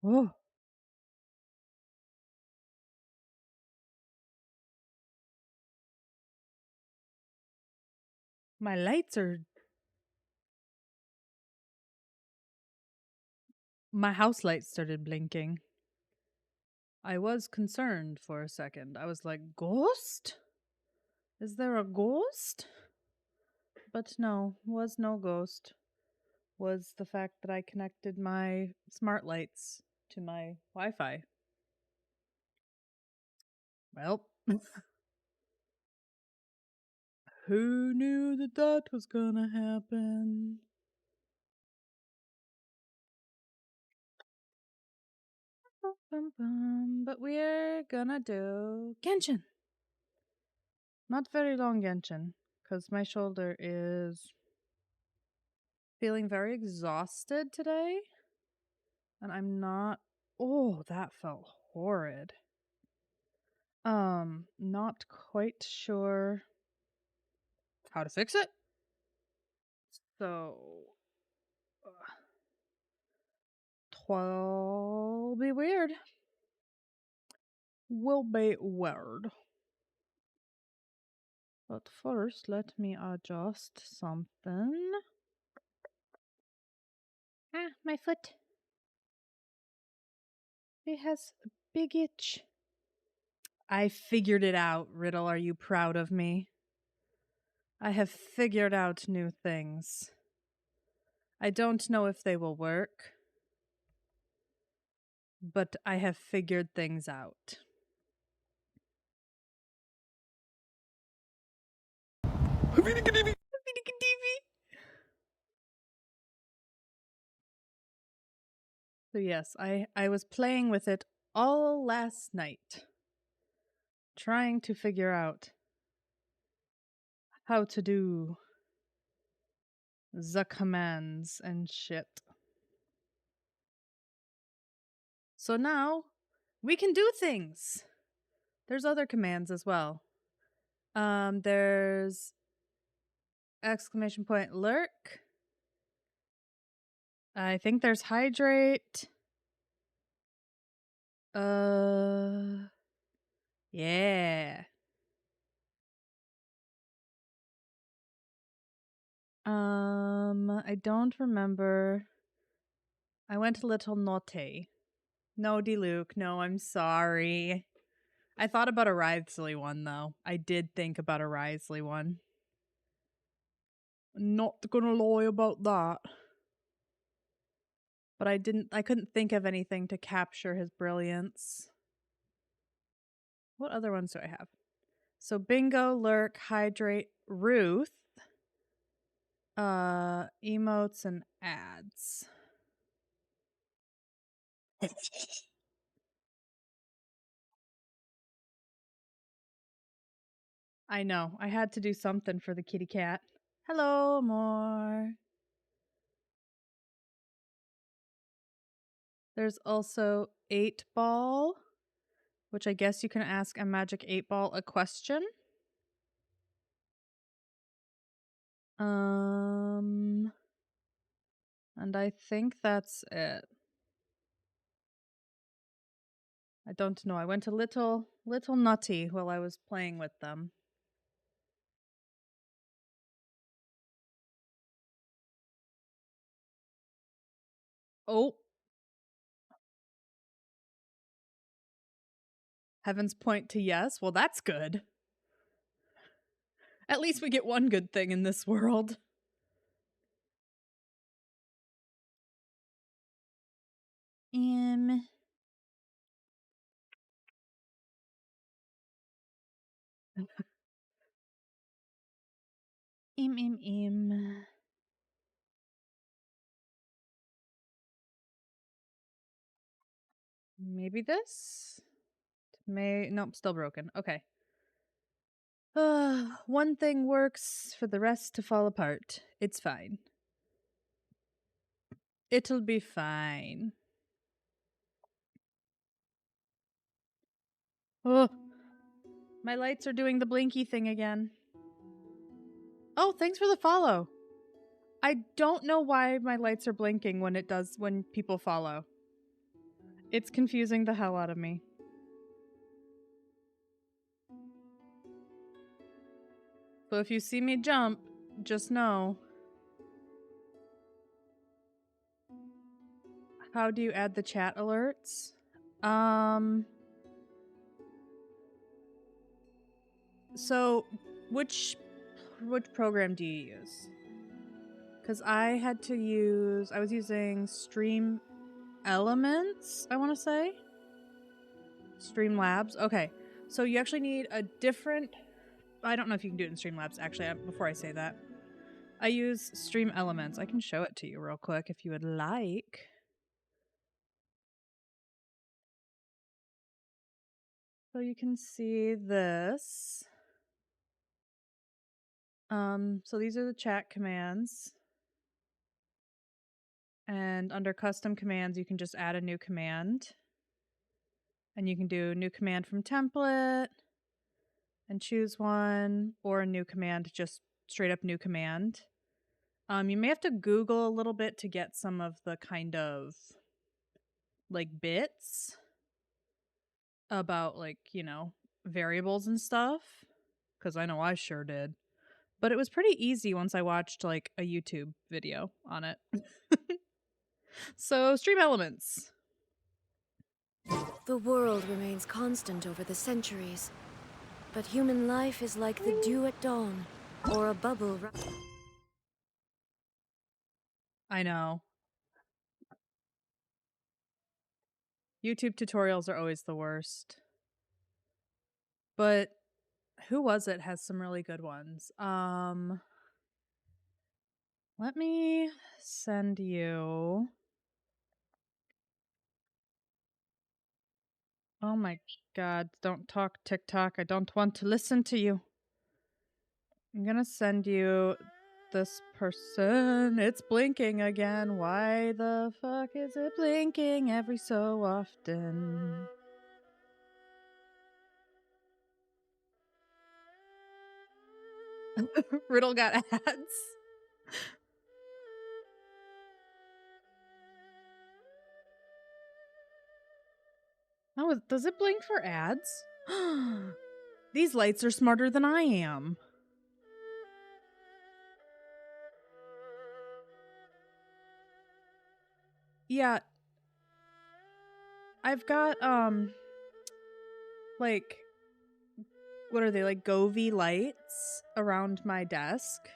Oh. My lights are... My house lights started blinking. I was concerned for a second. I was like, ghost? Is there a ghost? But no, was no ghost. Was the fact that I connected my smart lights to my Wi-Fi. Well, who knew that that was gonna happen? But we're gonna do genshin. Not very long genshin, because my shoulder is feeling very exhausted today. And I'm not... Oh, that felt horrid. Not quite sure how to fix it. So... 'twill be weird. Will be weird. But first, let me adjust something. Ah, my foot. It has a big itch. I figured it out, Riddle. Are you proud of me? I have figured out new things. I don't know if they will work, but I have figured things out. So yes, I was playing with it all last night, trying to figure out how to do the commands and shit. So now we can do things. There's other commands as well. There's exclamation point lurk. I think there's hydrate. Yeah. I don't remember. I went a little naughty. No, Luke. No, I'm sorry. I thought about a Wriothesley one, though. I did think about a Wriothesley one. Not gonna lie about that. But I couldn't think of anything to capture his brilliance. What other ones do I have? So Bingo, Lurk, Hydrate, Ruth, emotes, and ads. I know. I had to do something for the kitty cat. Hello, more. There's also 8-ball, which I guess you can ask a magic 8-ball a question. And I think that's it. I don't know. I went a little nutty while I was playing with them. Oh. Heavens point to yes. Well, that's good. At least we get one good thing in this world. Im. Maybe this? Nope, still broken. Okay. One thing works for the rest to fall apart. It's fine. It'll be fine. Oh, my lights are doing the blinky thing again. Oh, thanks for the follow. I don't know why my lights are blinking when people follow. It's confusing the hell out of me. So if you see me jump, just know. How do you add the chat alerts? So which program do you use? Because I was using Stream Elements, I want to say. Streamlabs. Okay. So you actually need a different... I don't know if you can do it in Streamlabs, actually, before I say that. I use Stream Elements. I can show it to you real quick if you would like. So you can see this. So these are the chat commands. And under custom commands, you can just add a new command. And you can do new command from template and choose one, or a new command, just straight up new command. You may have to Google a little bit to get some of the kind of like bits about like, you know, variables and stuff. Because I know I sure did. But it was pretty easy once I watched like a YouTube video on it. So, Stream Elements. The world remains constant over the centuries, but human life is like the dew at dawn, or a bubble. I know. YouTube tutorials are always the worst. But who was it has some really good ones. Let me send you... Oh my god, don't talk TikTok. I don't want to listen to you. I'm gonna send you this person. It's blinking again. Why the fuck is it blinking every so often? Riddle got ads. Oh, does it blink for ads? These lights are smarter than I am. Yeah. I've got, like, what are they, like Govee lights around my desk?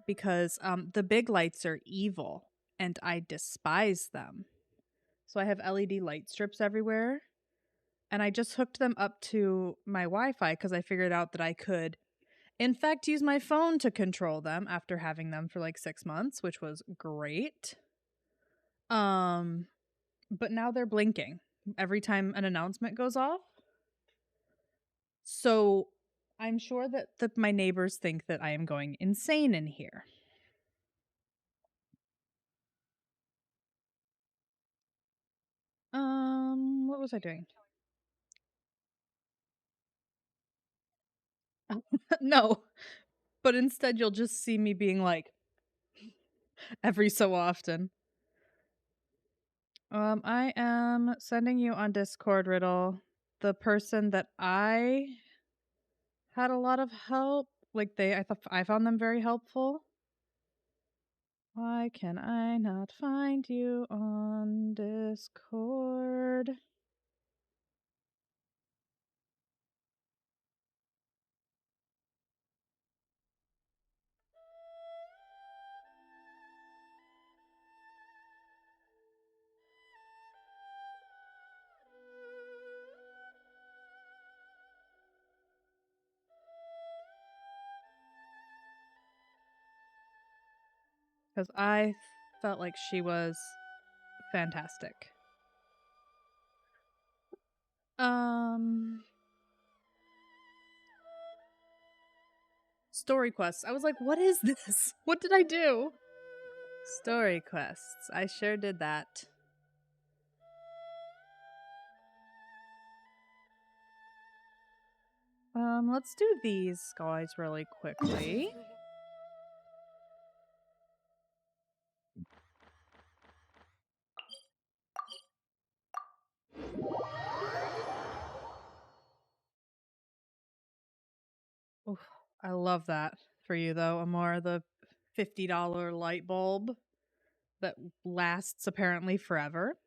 Because, the big lights are evil, and I despise them. So I have LED light strips everywhere. And I just hooked them up to my Wi-Fi because I figured out that I could, in fact, use my phone to control them after having them for like 6 months, which was great. But now they're blinking every time an announcement goes off. So I'm sure that my neighbors think that I am going insane in here. What was I doing? No, but instead you'll just see me being like every so often. I am sending you on Discord, Riddle, the person that I had a lot of help. Like I found them very helpful. Why can I not find you on Discord? Because I felt like she was fantastic. Story quests. I was like, what is this? What did I do? Story quests. I sure did that. Let's do these guys really quickly. I love that for you, though, Amor. The $50 light bulb that lasts apparently forever.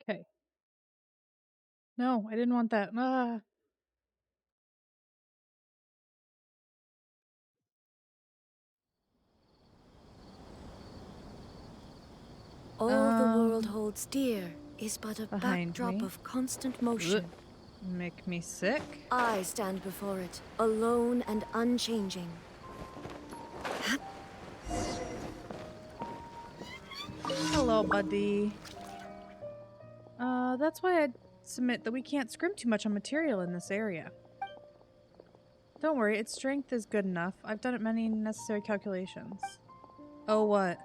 Okay. No, I didn't want that. Ah. All the world holds dear is but a Behind backdrop me. of constant Ugh. motion. Make me sick. I stand before it, alone and unchanging. Hello, buddy. That's why I'd submit that we can't scrim too much on material in this area. Don't worry, its strength is good enough. I've done it many necessary calculations. Oh, what?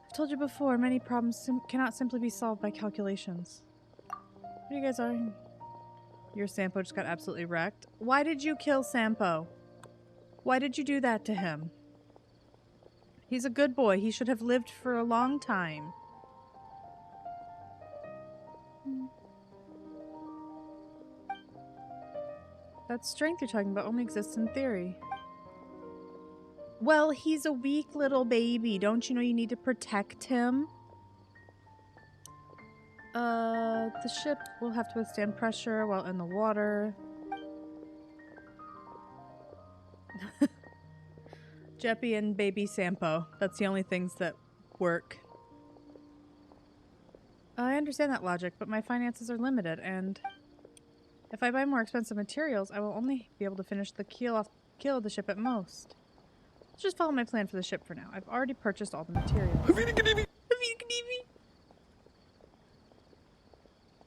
I've told you before, many problems cannot simply be solved by calculations. What are you guys arguing? Your Sampo just got absolutely wrecked. Why did you kill Sampo? Why did you do that to him? He's a good boy. He should have lived for a long time. That strength you're talking about only exists in theory. Well, he's a weak little baby. Don't you know you need to protect him? The ship will have to withstand pressure while in the water. Jeppy and baby Sampo. That's the only things that work. I understand that logic, but my finances are limited, and if I buy more expensive materials, I will only be able to finish the keel of the ship at most. Let's just follow my plan for the ship for now. I've already purchased all the materials.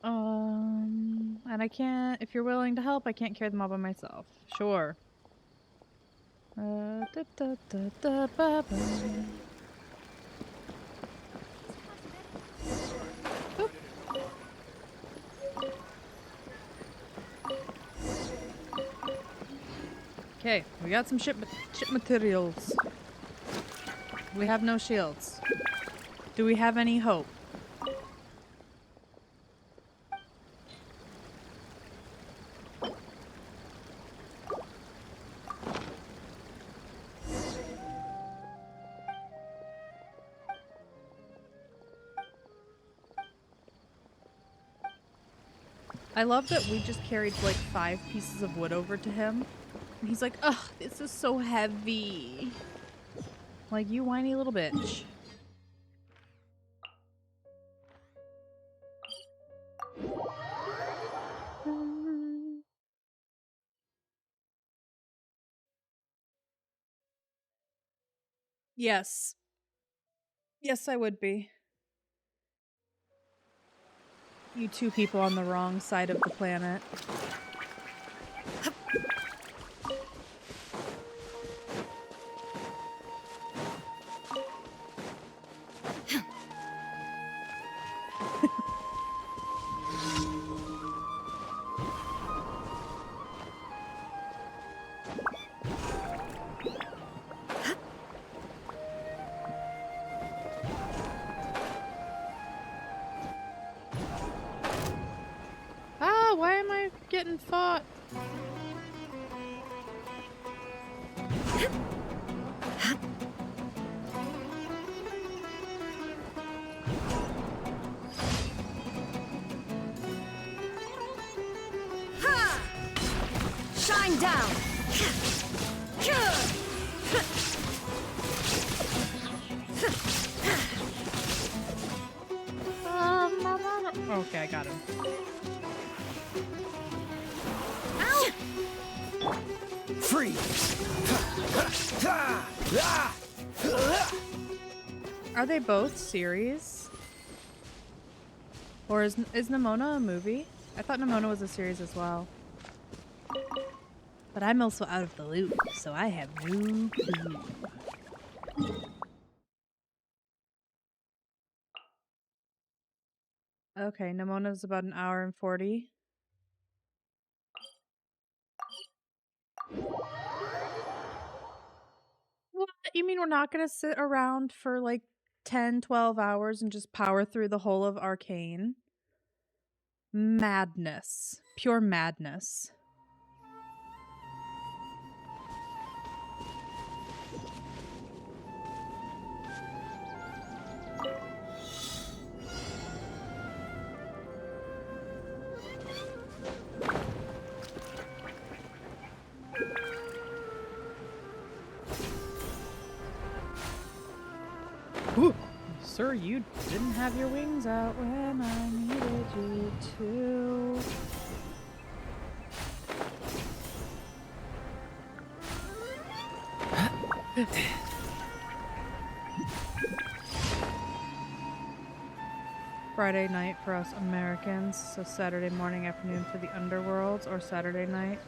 And I can't, if you're willing to help, I can't carry them all by myself. Sure. Okay, we got some ship materials. We have no shields. Do we have any hope? I love that we just carried like 5 pieces of wood over to him. And he's like, ugh, this is so heavy. Like, you whiny little bitch. Yes. Yes, I would be. You two people on the wrong side of the planet. Ah, why am I getting fought? Shine down! Okay, I got him. Freeze! Are they both series? Or is Nimona a movie? I thought Nimona was a series as well. But I'm also out of the loop, so I have no clue. Okay, Nemona's about an hour and 40. What? You mean we're not gonna sit around for like 10, 12 hours and just power through the whole of Arcane? Madness. Pure madness. Ooh. Sir, you didn't have your wings out when I needed you to. Friday night for us Americans, so Saturday morning, afternoon for the underworlds, or Saturday night.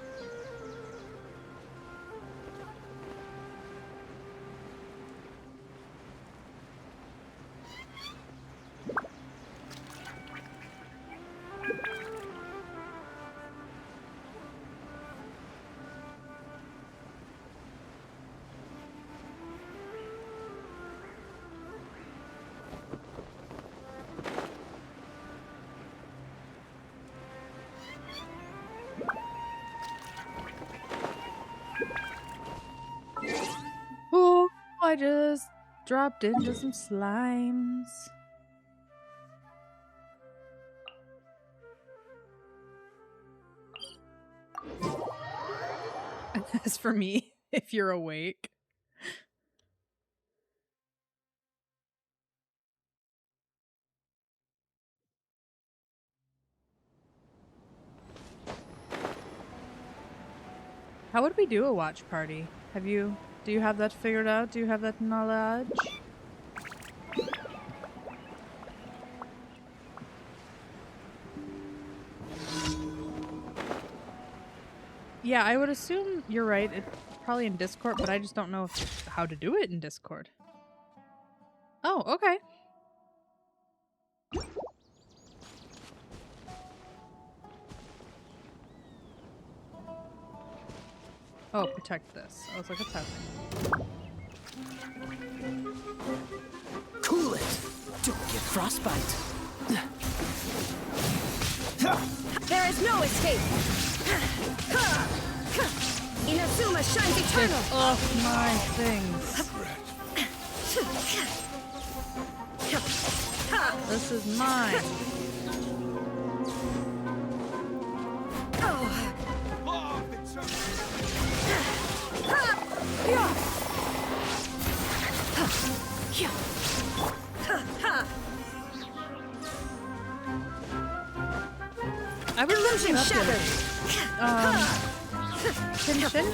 Oh, I just dropped into some slimes. As for me, if you're awake. How would we do a watch party? Do you have that figured out? Do you have that knowledge? Yeah, I would assume you're right. It's probably in Discord, but I just don't know how to do it in Discord. Oh, okay. Oh, protect this. I was like, what's happening? Cool it. Don't get frostbite. There is no escape! Inazuma shines eternal! Get off my things. This is mine. I was looking up shattered. Genshin?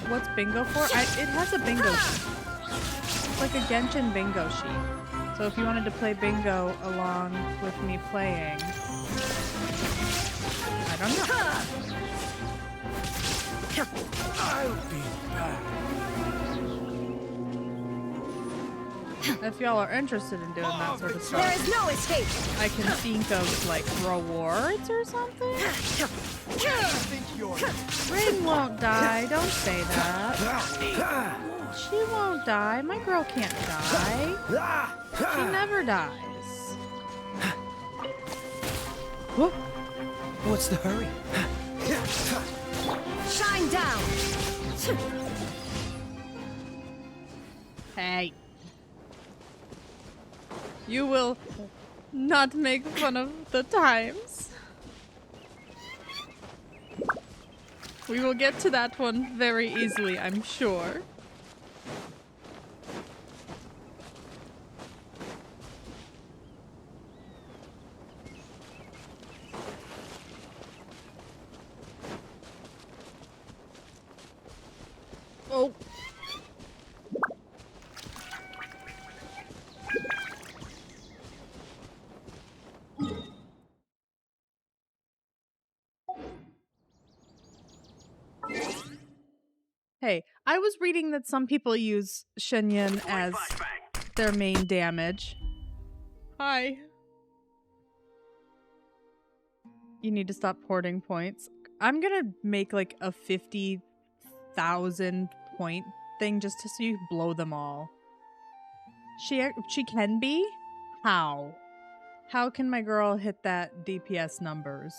What's bingo for? It has a bingo sheet. It's like a Genshin bingo sheet. So if you wanted to play bingo along with me playing, I don't know. I'll be back. If y'all are interested in doing that sort of There stuff, is no escape! I can think of like rewards or something. Rin won't die. Don't say that. She won't die. My girl can't die. She never dies. Whoa. What's the hurry? Shine down! Hey. You will not make fun of the times. We will get to that one very easily, I'm sure. Oh. I was reading that some people use Shenyan as their main damage. Hi. You need to stop hoarding points. I'm gonna make like a 50,000 point thing just to so you blow them all. She can be? How? How can my girl hit that DPS numbers?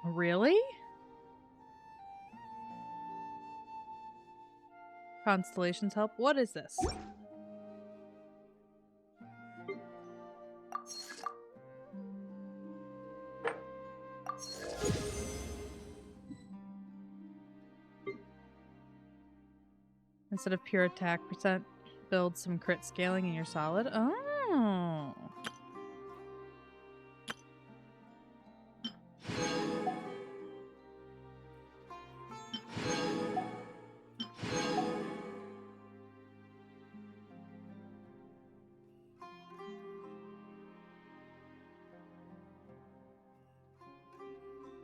Really? Constellations help? What is this? Instead of pure attack percent, build some crit scaling in your solid. Oh.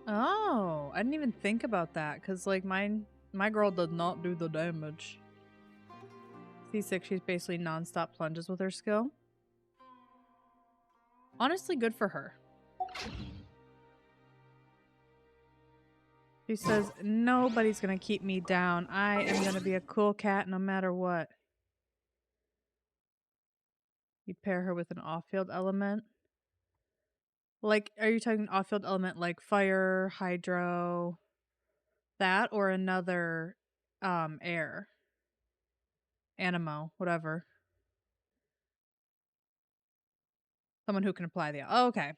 Oh, I didn't even think about that because like my girl did not do the damage. C6, she's basically non-stop plunges with her skill. Honestly, good for her. She says, nobody's gonna keep me down. I am gonna be a cool cat no matter what. You'd pair her with an off-field element. Like, are you talking off-field element like fire, hydro, that, or another air? Animo, whatever. Someone who can apply the oh, okay.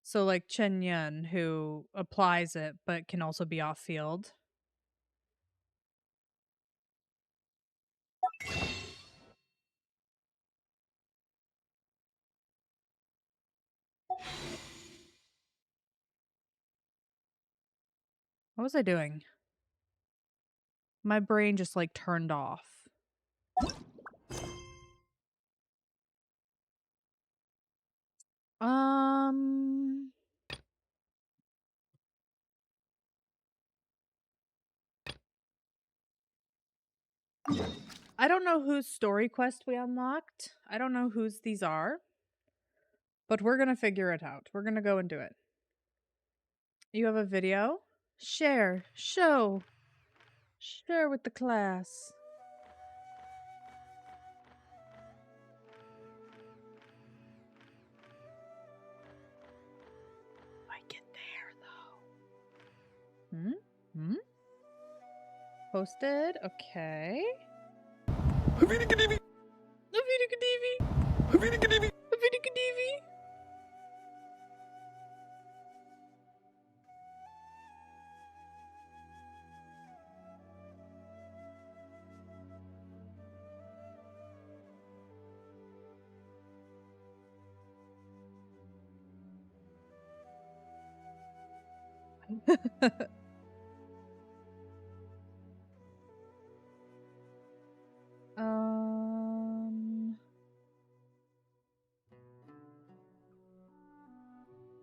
So like Chen Yun, who applies it but can also be off field. What was I doing? My brain just like turned off. I don't know whose story quest we unlocked. I don't know whose these are. But we're gonna figure it out. We're gonna go and do it. You have a video? Share. Show. Share with the class. I get there though. Posted. Okay. Havidi Kadivi. Havidi Kadivi. Havidi Kadivi. Havidi Kadivi.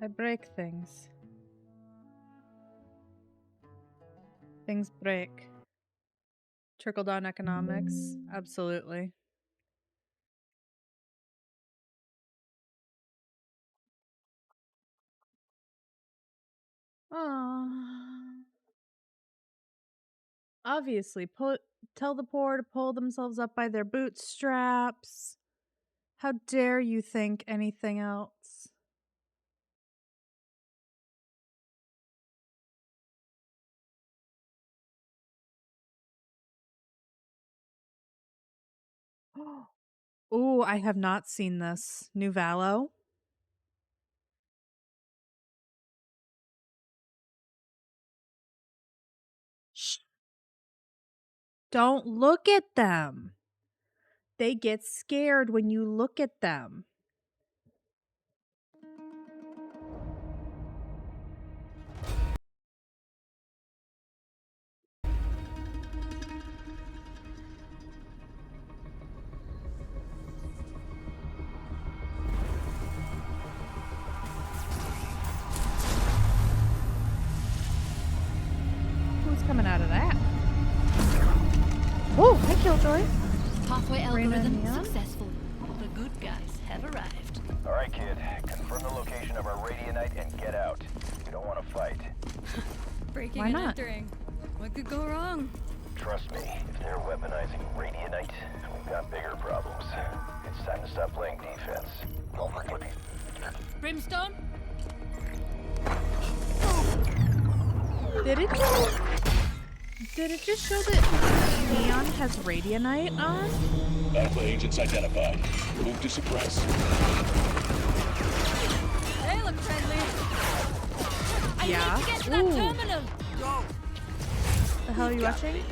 I break things. Things break. Trickle down economics. Absolutely. Obviously, tell the poor to pull themselves up by their bootstraps. How dare you think anything else? Oh, I have not seen this. New Valo. Shh. Don't look at them. They get scared when you look at them. coming out of that. Oh, hi, Killjoy. Pathway Reyna algorithm Neon? successful. The good guys have arrived. All right, kid. Confirm the location of our radionite and get out. We don't want to fight. Breaking Why and not? entering. What could go wrong? Trust me, if they're weaponizing radionite, we've got bigger problems. It's time to stop playing defense. Brimstone? Did it just show that Neon has radionite on? Alpha agents identified. Move to suppress. They look friendly. Yeah. Get to that Ooh. terminal! The hell are you watching?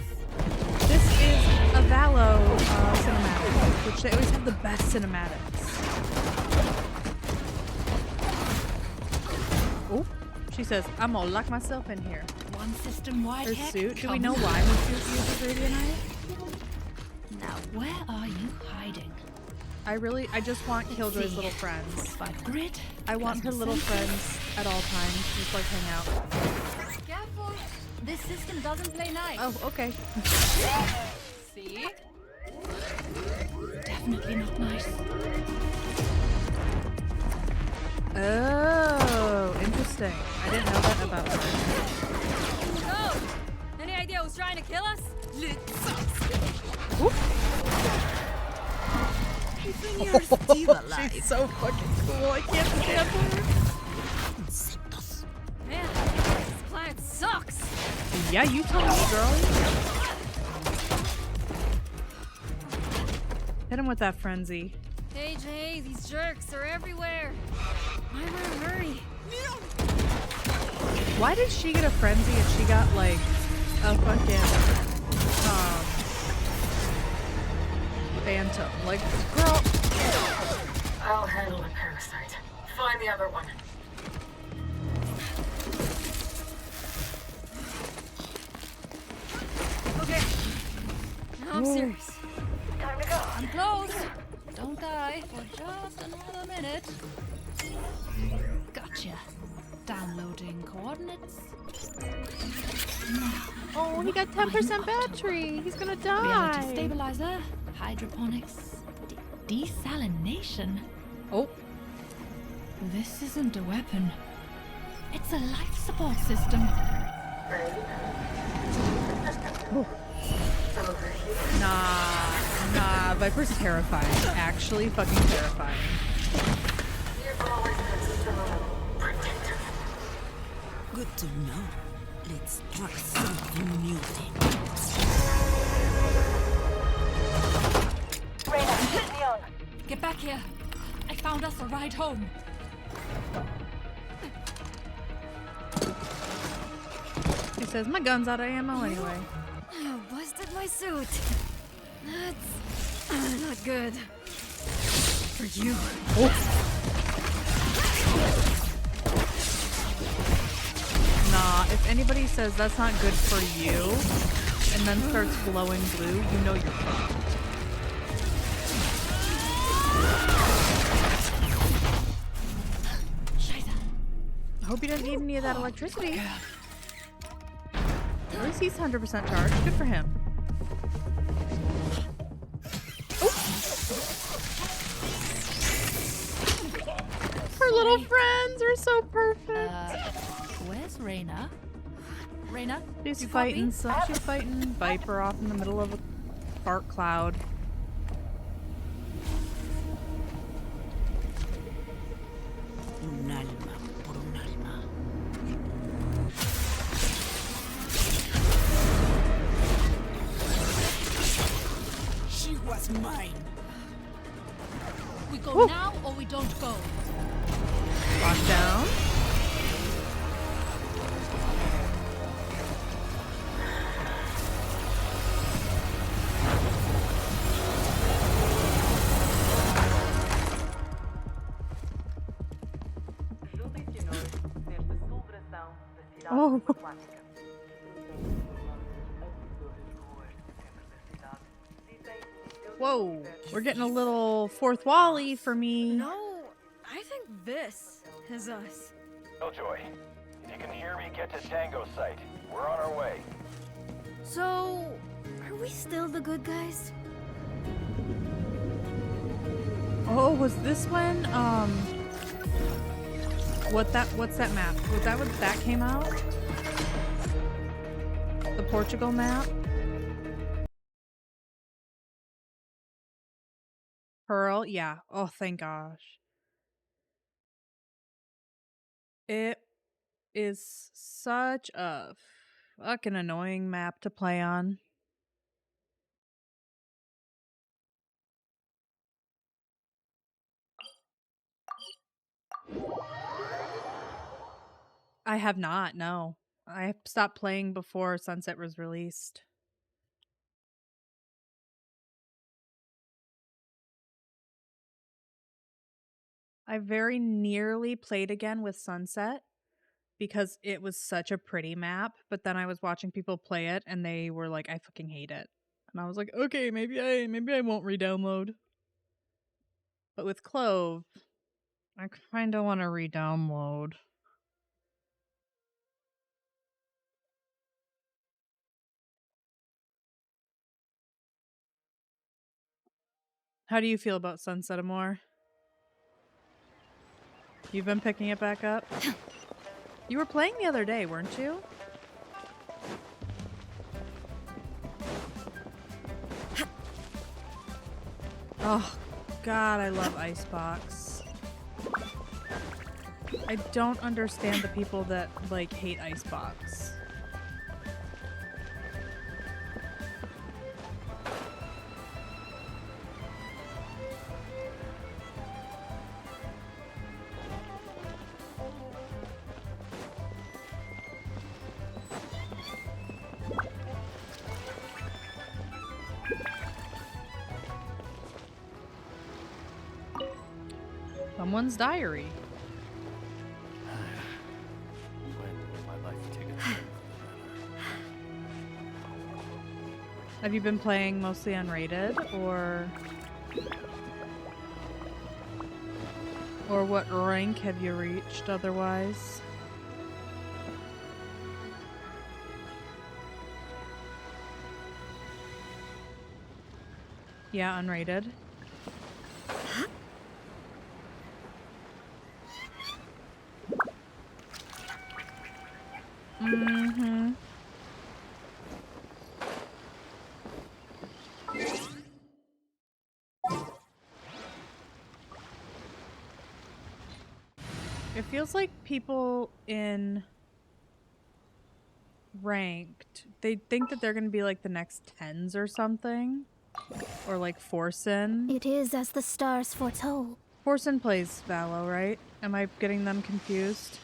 This is a Valo cinematic, which they always have the best cinematics. Oh, she says, I'm gonna lock myself in here. One system-wide Her hack. suit, do we coming know up. why her suit uses radionite? Now, where are you hiding? I just want Killjoy's little friends. Fortified grid. I want her little friends at all times, just like hang out. Careful! This system doesn't play nice. Oh, okay. See? Definitely not nice. Oh, interesting. I didn't know that about her. Oh! Any idea who's trying to kill us? Oop. You're still alive. She's so fucking cool. I can't stand her. Man, this planet sucks. Yeah, you tell me, girl. Hit him with that frenzy. Hey, Jay, these jerks are everywhere. Why am I in a hurry? Why did she get a frenzy and she got like a fucking phantom? Like, girl. I'll handle the parasite. Find the other one. Okay. Now I'm serious. I'm close. Don't die for just another minute. Gotcha. Downloading coordinates. Oh, he got 10% battery. He's gonna Reality die. stabilizer. Hydroponics. Desalination. Oh, This isn't a weapon. It's a life support system. nah. Viper's terrifying. Actually, fucking terrifying. You've always been so protective. Good to know. Let's try something new then. Get back here. I found us a ride home. He says, my gun's out of ammo anyway. Oh, busted my suit. That's not good. For you. Nah, if anybody says that's not good for you and then starts glowing blue, you know you're fucked. Scheiße. I hope you didn't need any of that electricity. At least he's 100% charged. Good for him. Her little friends are so perfect. Where's Reyna? Reyna? She's you fighting. copy? She's fighting Viper off in the middle of a fart cloud. Un alma por un alma. She was mine. We go now or we don't go. Lockdown. Oh. Whoa, we're getting a little fourth wally for me. No, I think this is us. Killjoy, if you can hear me, get to Tango site. We're on our way. So, are we still the good guys? Oh, was this when what's that map? Was that when that came out? The Portugal map? Pearl? Yeah. Oh, thank gosh. It is such a fucking annoying map to play on. I have not, no. I stopped playing before Sunset was released. I very nearly played again with Sunset because it was such a pretty map, but then I was watching people play it and they were like, I fucking hate it. And I was like, okay, maybe I won't re-download. But with Clove, I kinda wanna re-download. How do you feel about Sunset Amore? You've been picking it back up? You were playing the other day, weren't you? Oh, God, I love Icebox. I don't understand the people that, like, hate Icebox. Someone's diary. Have you been playing mostly unrated, or what rank have you reached otherwise? Yeah, unrated. Mm-hmm. It feels like people in ranked, they think that they're gonna be like the next 10s or something. Or like Forsen. It is as the stars foretold. Forsen plays Valo, right? Am I getting them confused?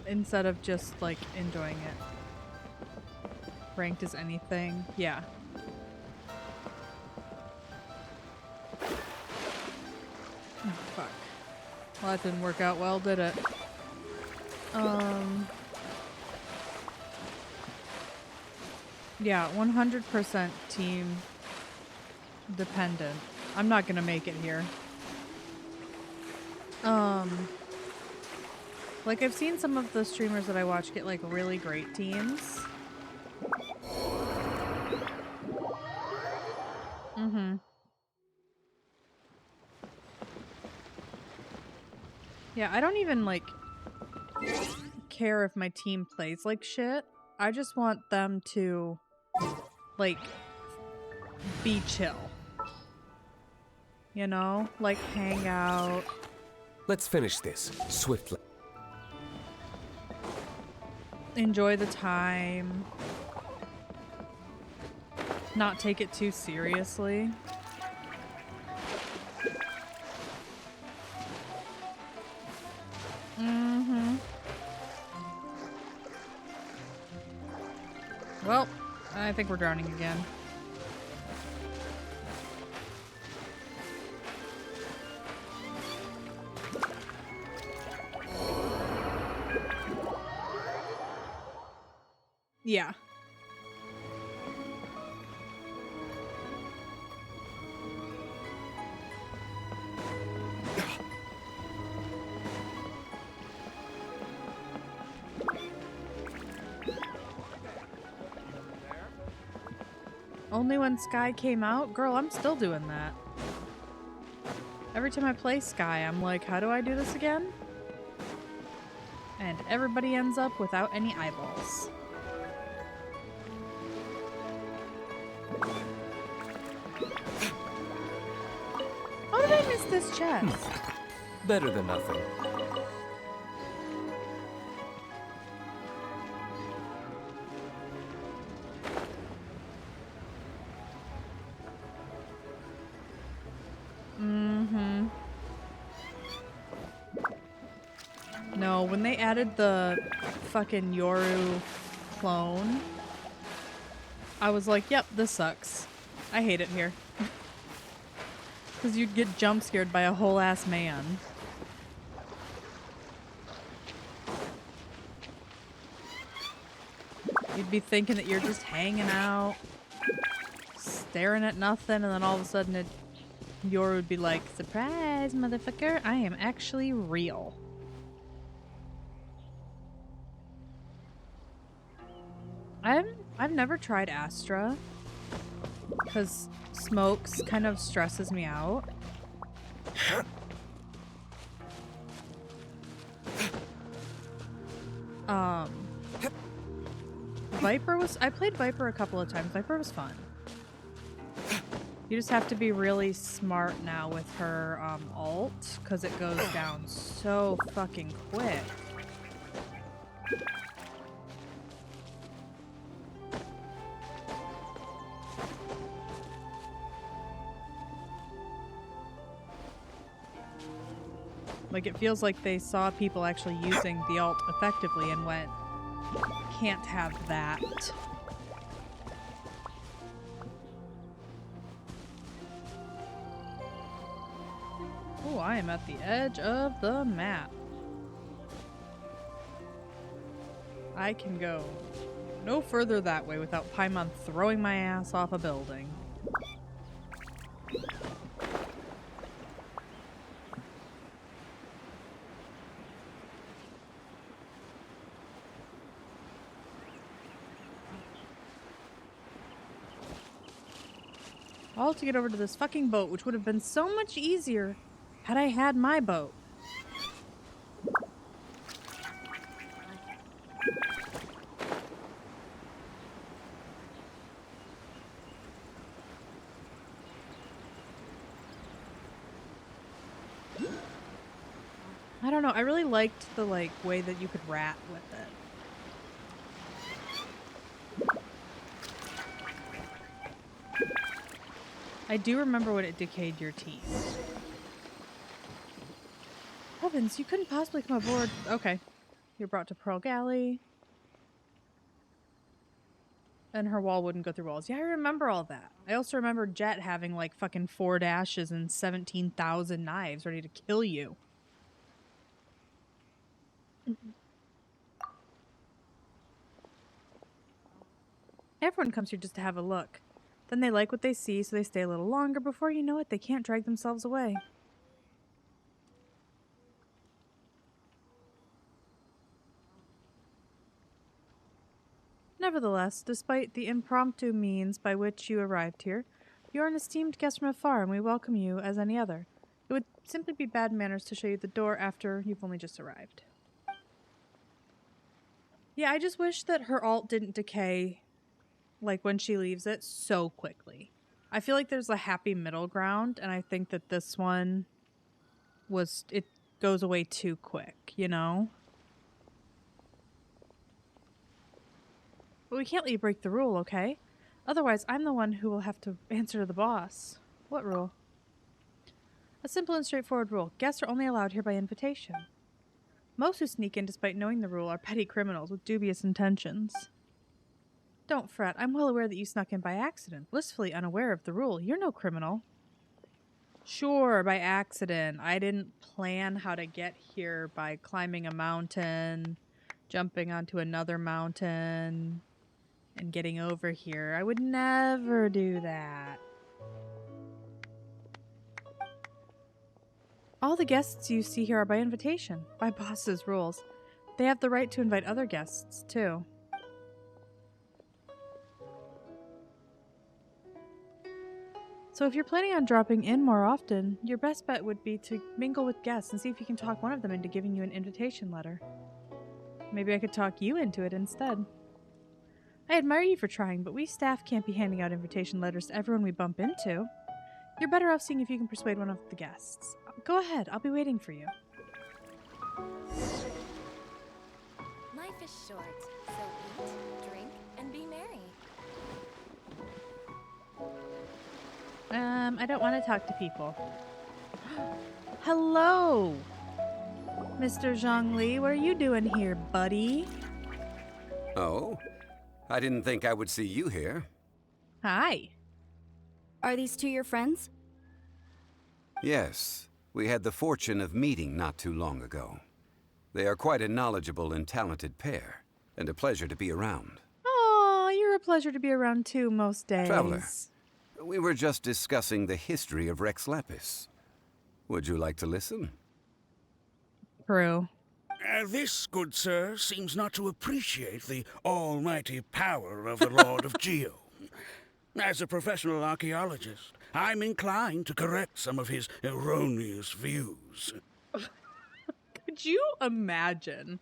Instead of just like enjoying it. Ranked as anything. Yeah. Oh, fuck. Well, that didn't work out well, did it? Yeah, 100% team dependent. I'm not gonna make it here. Like I've seen some of the streamers that I watch get like really great teams. Mm-hmm. Yeah, I don't even like care if my team plays like shit. I just want them to like be chill. You know? Like hang out. Let's finish this swiftly. Enjoy the time. Not take it too seriously. Mm-hmm. Well, I think we're drowning again. Yeah. Only when Sky came out? Girl, I'm still doing that. Every time I play Sky, I'm like, how do I do this again? And everybody ends up without any eyeballs. How did I miss this chest? Better than nothing. Mm-hmm. No, when they added the fucking Yoru clone, I was like, yep, this sucks. I hate it here. Because you'd get jump scared by a whole ass man. You'd be thinking that you're just hanging out, staring at nothing, and then all of a sudden Yoru would be like, surprise, motherfucker, I am actually real. I've never tried Astra because smokes kind of stresses me out. I played Viper a couple of times. Viper was fun. You just have to be really smart now with her ult because it goes down so fucking quick. Like, it feels like they saw people actually using the ult effectively and went, can't have that. Oh, I am at the edge of the map. I can go no further that way without Paimon throwing my ass off a building. All to get over to this fucking boat, which would have been so much easier had I had my boat. I don't know, I really liked the way that you could rat with it. I do remember when it decayed your teeth. Heavens, you couldn't possibly come aboard. Okay. You're brought to Pearl Galley. And her wall wouldn't go through walls. Yeah, I remember all that. I also remember Jet having like fucking 4 dashes and 17,000 knives ready to kill you. Everyone comes here just to have a look. Then they like what they see, so they stay a little longer. Before you know it, they can't drag themselves away. Nevertheless, despite the impromptu means by which you arrived here, you are an esteemed guest from afar, and we welcome you as any other. It would simply be bad manners to show you the door after you've only just arrived. Yeah, I just wish that her ult didn't decay, like when she leaves it, so quickly. I feel like there's a happy middle ground, and I think that this one it goes away too quick, you know? But we can't let you break the rule, okay? Otherwise, I'm the one who will have to answer to the boss. What rule? A simple and straightforward rule. Guests are only allowed here by invitation. Most who sneak in despite knowing the rule are petty criminals with dubious intentions. Don't fret. I'm well aware that you snuck in by accident, blissfully unaware of the rule. You're no criminal. Sure, by accident. I didn't plan how to get here by climbing a mountain, jumping onto another mountain, and getting over here. I would never do that. All the guests you see here are by invitation, by boss's rules. They have the right to invite other guests, too. So if you're planning on dropping in more often, your best bet would be to mingle with guests and see if you can talk one of them into giving you an invitation letter. Maybe I could talk you into it instead. I admire you for trying, but we staff can't be handing out invitation letters to everyone we bump into. You're better off seeing if you can persuade one of the guests. Go ahead, I'll be waiting for you. Life is short, so eat, drink, and be merry. I don't want to talk to people. Hello! Mr. Zhongli, what are you doing here, buddy? Oh? I didn't think I would see you here. Hi. Are these two your friends? Yes, we had the fortune of meeting not too long ago. They are quite a knowledgeable and talented pair, and a pleasure to be around. Aw, you're a pleasure to be around too most days. Traveler, we were just discussing the history of Rex Lapis. Would you like to listen? True. This, good sir, seems not to appreciate the almighty power of the Lord of Geo. As a professional archaeologist, I'm inclined to correct some of his erroneous views. Could you imagine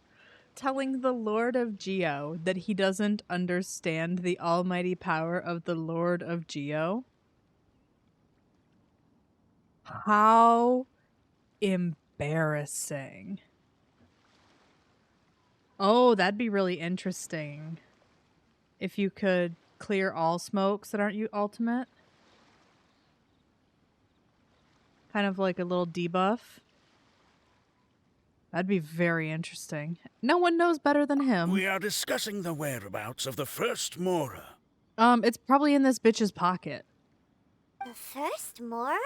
telling the Lord of Geo that he doesn't understand the almighty power of the Lord of Geo? How embarrassing. Oh, that'd be really interesting. If you could clear all smokes that aren't you ultimate. Kind of like a little debuff. That'd be very interesting. No one knows better than him. We are discussing the whereabouts of the first Mora. It's probably in this bitch's pocket. The first Mora?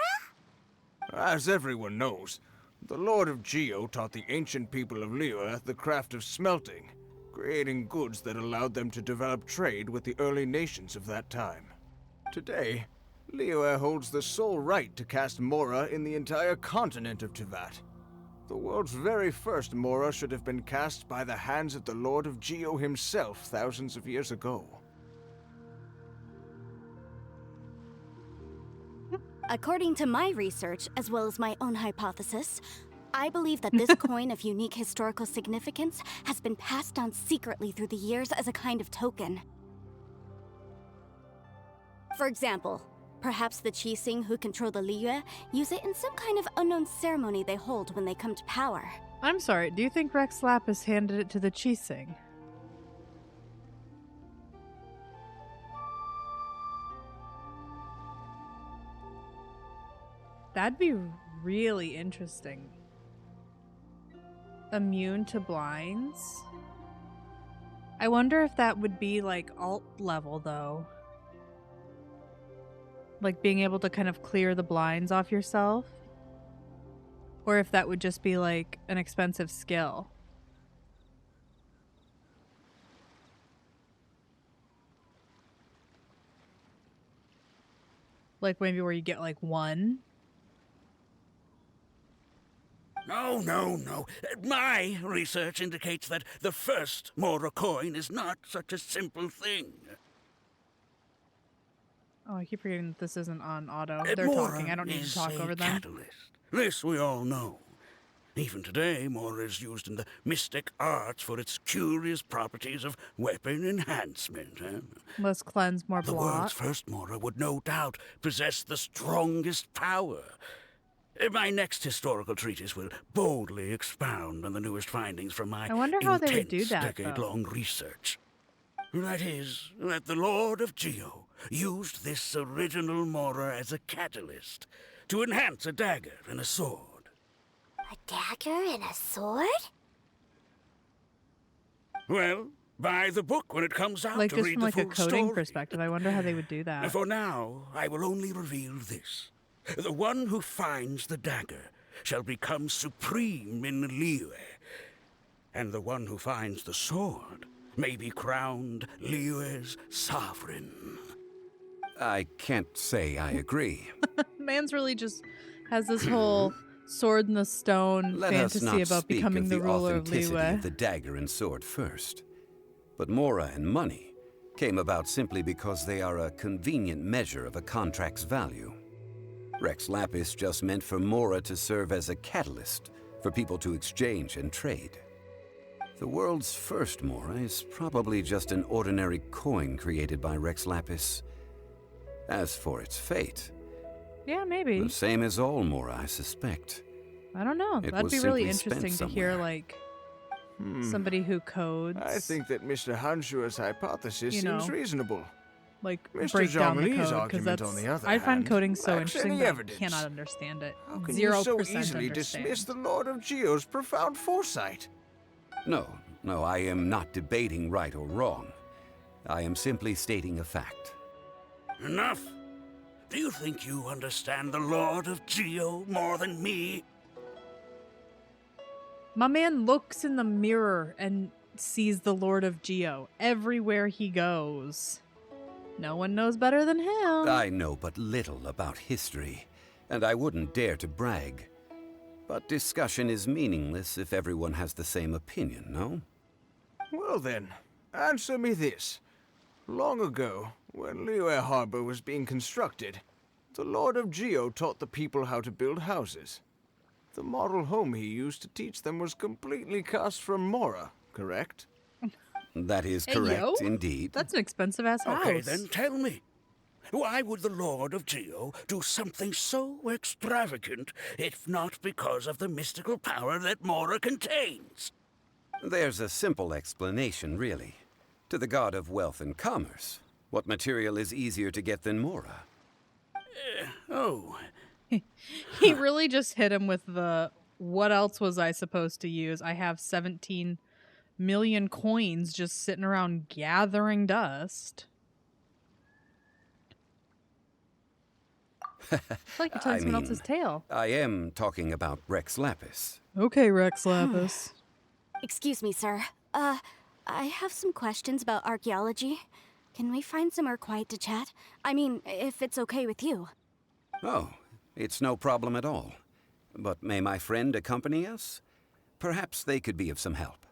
As everyone knows, the Lord of Geo taught the ancient people of Liyue the craft of smelting, creating goods that allowed them to develop trade with the early nations of that time. Today, Liyue holds the sole right to cast Mora in the entire continent of Teyvat. The world's very first Mora should have been cast by the hands of the Lord of Geo himself thousands of years ago. According to my research, as well as my own hypothesis, I believe that this coin of unique historical significance has been passed down secretly through the years as a kind of token. For example, perhaps the Qixing who control the Liyue use it in some kind of unknown ceremony they hold when they come to power. I'm sorry, do you think Rex Lapis handed it to the Qixing? That'd be really interesting. Immune to blinds? I wonder if that would be like alt level though. Like being able to kind of clear the blinds off yourself? Or if that would just be like an expensive skill. Like maybe where you get like one? No. My research indicates that the first Mora coin is not such a simple thing. Oh, I keep forgetting that this isn't on auto. They're Mora talking. I don't need to talk is a over them. catalyst. This we all know. Even today, Mora is used in the mystic arts for its curious properties of weapon enhancement. Let's cleanse more The block. world's first Mora would no doubt possess the strongest power. My next historical treatise will boldly expound on the newest findings from my I wonder how they would do that, though. decade-long research. That is, that the Lord of Geo used this original Mora as a catalyst to enhance a dagger and a sword. A dagger and a sword? Well, buy the book when it comes out Like to just read from the like a full coding story. perspective, I wonder how they would do that. For now, I will only reveal this. The one who finds the dagger shall become supreme in Liyue, and the one who finds the sword may be crowned Liyue's sovereign. I can't say I agree. Man's really just has this whole sword in the stone Let us fantasy not about speak becoming of the the ruler of authenticity Liyue. of the dagger and sword first. But Mora and money came about simply because they are a convenient measure of a contract's value. Rex Lapis just meant for Mora to serve as a catalyst for people to exchange and trade. The world's first Mora is probably just an ordinary coin created by Rex Lapis. As for its fate, Yeah, maybe. the same as all Mora, I suspect. I don't know. It That'd was be really simply spent interesting to hear, somewhere. like, somebody who codes. I think that Mr. Hanshua's hypothesis You seems know. reasonable. Like, Mr. break down the Zhongli's code, because argument, that's on the other I find hand, coding so lacks interesting, any but evidence. I cannot understand it. How can 0% you so easily understand. dismiss the Lord of Geo's profound foresight? No, I am not debating right or wrong. I am simply stating a fact. Enough! Do you think you understand the Lord of Geo more than me? My man looks in the mirror and sees the Lord of Geo everywhere he goes. No one knows better than him. I know but little about history, and I wouldn't dare to brag. But discussion is meaningless if everyone has the same opinion, no? Well then, answer me this. Long ago, when Liyue Harbor was being constructed, the Lord of Geo taught the people how to build houses. The model home he used to teach them was completely cast from Mora, correct? That is Hey, correct, yo. indeed. That's an expensive ass house. Okay, then tell me. Why would the Lord of Geo do something so extravagant, if not because of the mystical power that Mora contains? There's a simple explanation, really. To the god of wealth and commerce, what material is easier to get than Mora? Oh, He really just hit him with the, what else was I supposed to use? I have 17 million coins just sitting around gathering dust. It's like you're telling I someone mean, else's tale. I am talking about Rex Lapis. Okay, Rex Lapis. Excuse me, sir. I have some questions about archaeology. Can we find somewhere quiet to chat? I mean, if it's okay with you. Oh, it's no problem at all. But may my friend accompany us? Perhaps they could be of some help.